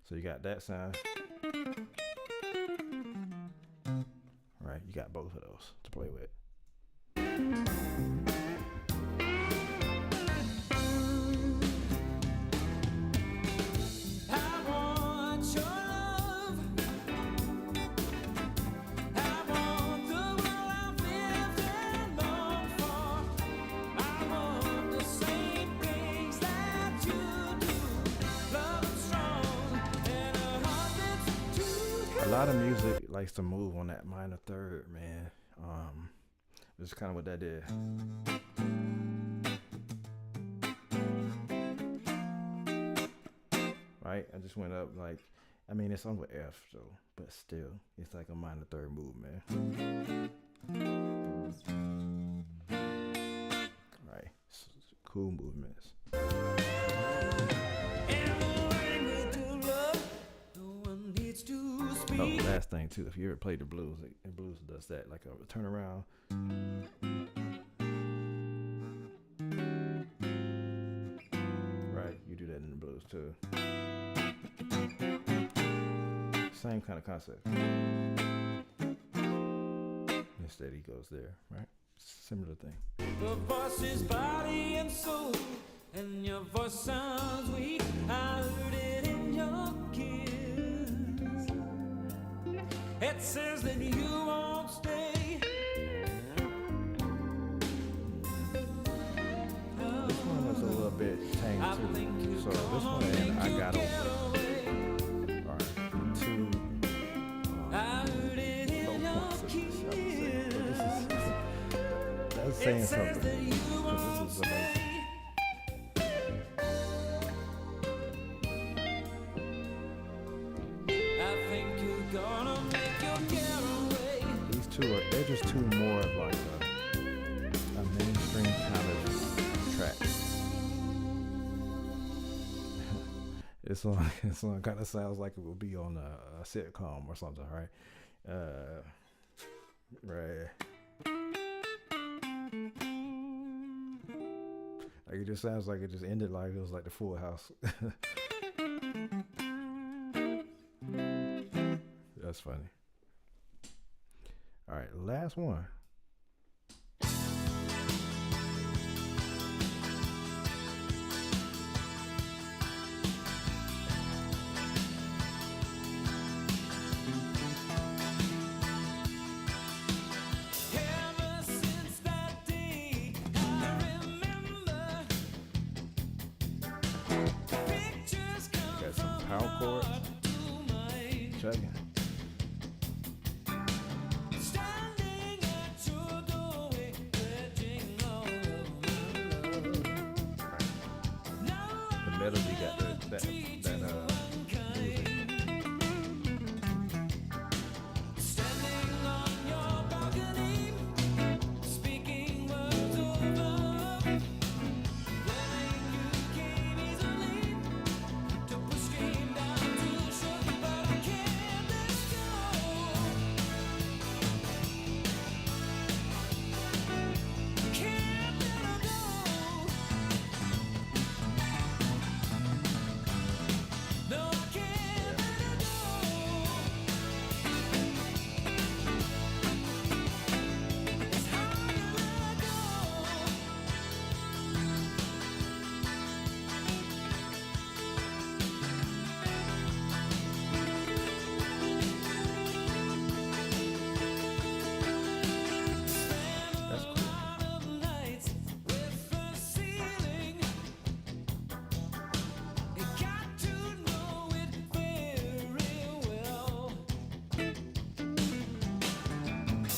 So you got that sound. Right, you got both of those to play with. A lot of music likes to move on that minor third, man. This is kind of what that did. Right, I just went up like, I mean it's on with F, so but still, it's like a minor third move, man. Right, cool movements. Oh, last thing too, if you ever played the blues, and blues does that, like a turnaround. Right, you do that in the blues too. Same kind of concept. Instead he goes there, right? Similar thing. The voice is body and soul, and your voice sounds weak. I heard it in your kiss. It says that you won't stay. This one was a little bit tame too. So this one I got over it. Alright, 2 low points of this, I would say. But that's saying something. This is amazing. They're just two more of like a mainstream kind of track. This song kind of sounds like it would be on a sitcom or something, right? Right. Like it just sounds like it just ended like it was like the Full House. That's funny. All right, last one. Got some power chords. Check it. Melody got that music. Standing on your balcony, speaking words of love. When you came easily to push came down to shore, but I can't let go. Can't let go. No, I can't let go. It's hard to let go. That's Spent a cool. lot of nights with the ceiling. You got to know it very well.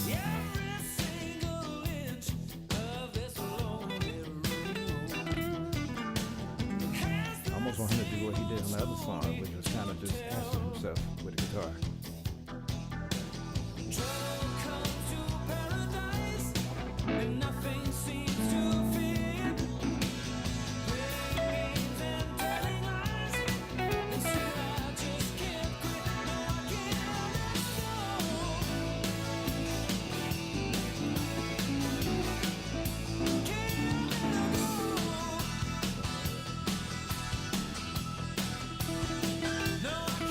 Every single inch of this lonely room has I almost want him to do what he did on the other song, which was kind of just answer himself with a guitar. trouble come to paradise, and nothing seems to fit. Playing games and telling lies, and still I just can't quit. No, I can't let go. Can't let go. No, I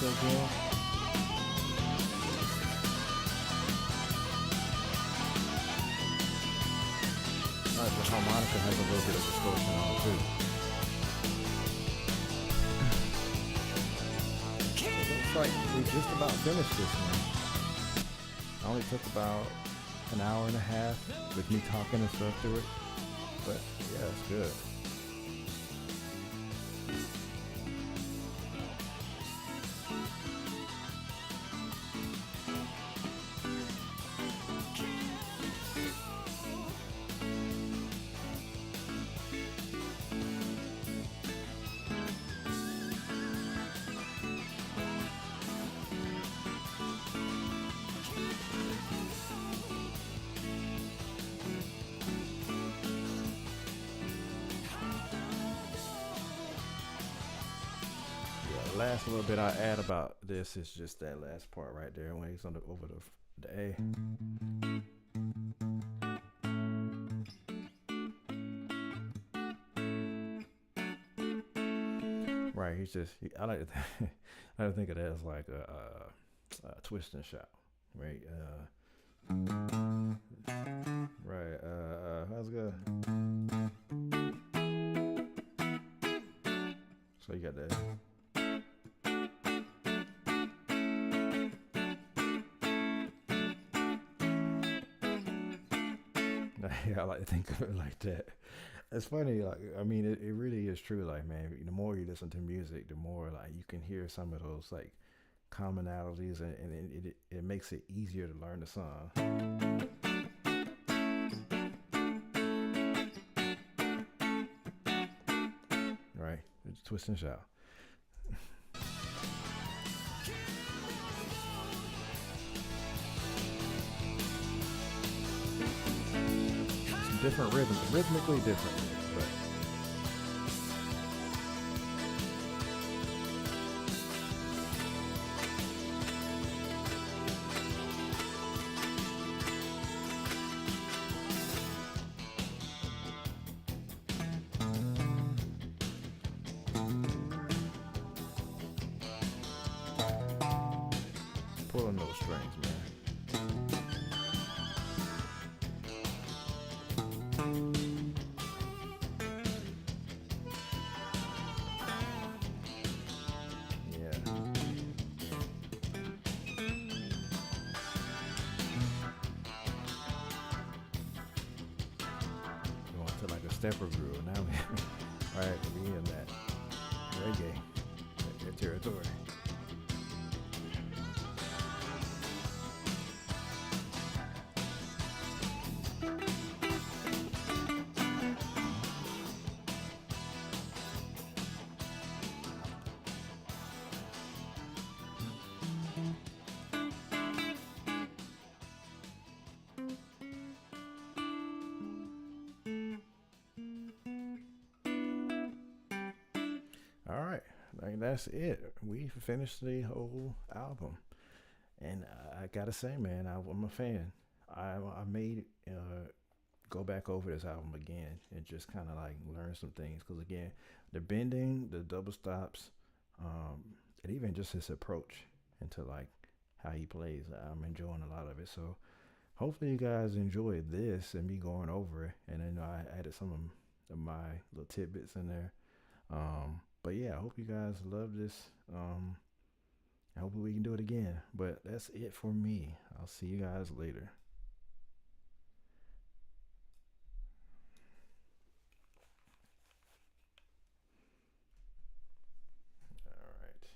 harmonica again. Alright, the harmonica has a little bit of distortion on it too. It looks like we just about finished this one. Only took about an hour and a half with me talking and stuff through it. But yeah, it's good. Last little bit I add about this is just that last part right there when he's on the over the A. Right, he's just I like to I like to think of that as like a twist and shout, right? Right. How's it go? So you got that. Yeah, I like to think of it like that. It's funny, like I mean, it really is true. Like, man, the more you listen to music, the more like you can hear some of those like commonalities, and it makes it easier to learn the song. Right, it's twist and shout. Different rhythmically different, but pulling those strings, man. Stepper groove. Now we all right, we in that reggae that territory. All right, like that's it. We finished the whole album, and I gotta say, man, I'm a fan. I made go back over this album again and just kind of like learn some things because again, the bending, the double stops, and even just his approach into like how he plays, I'm enjoying a lot of it. So hopefully you guys enjoyed this and me going over it, and then I added some of my little tidbits in there. But yeah, I hope you guys love this. I hope we can do it again. But that's it for me. I'll see you guys later.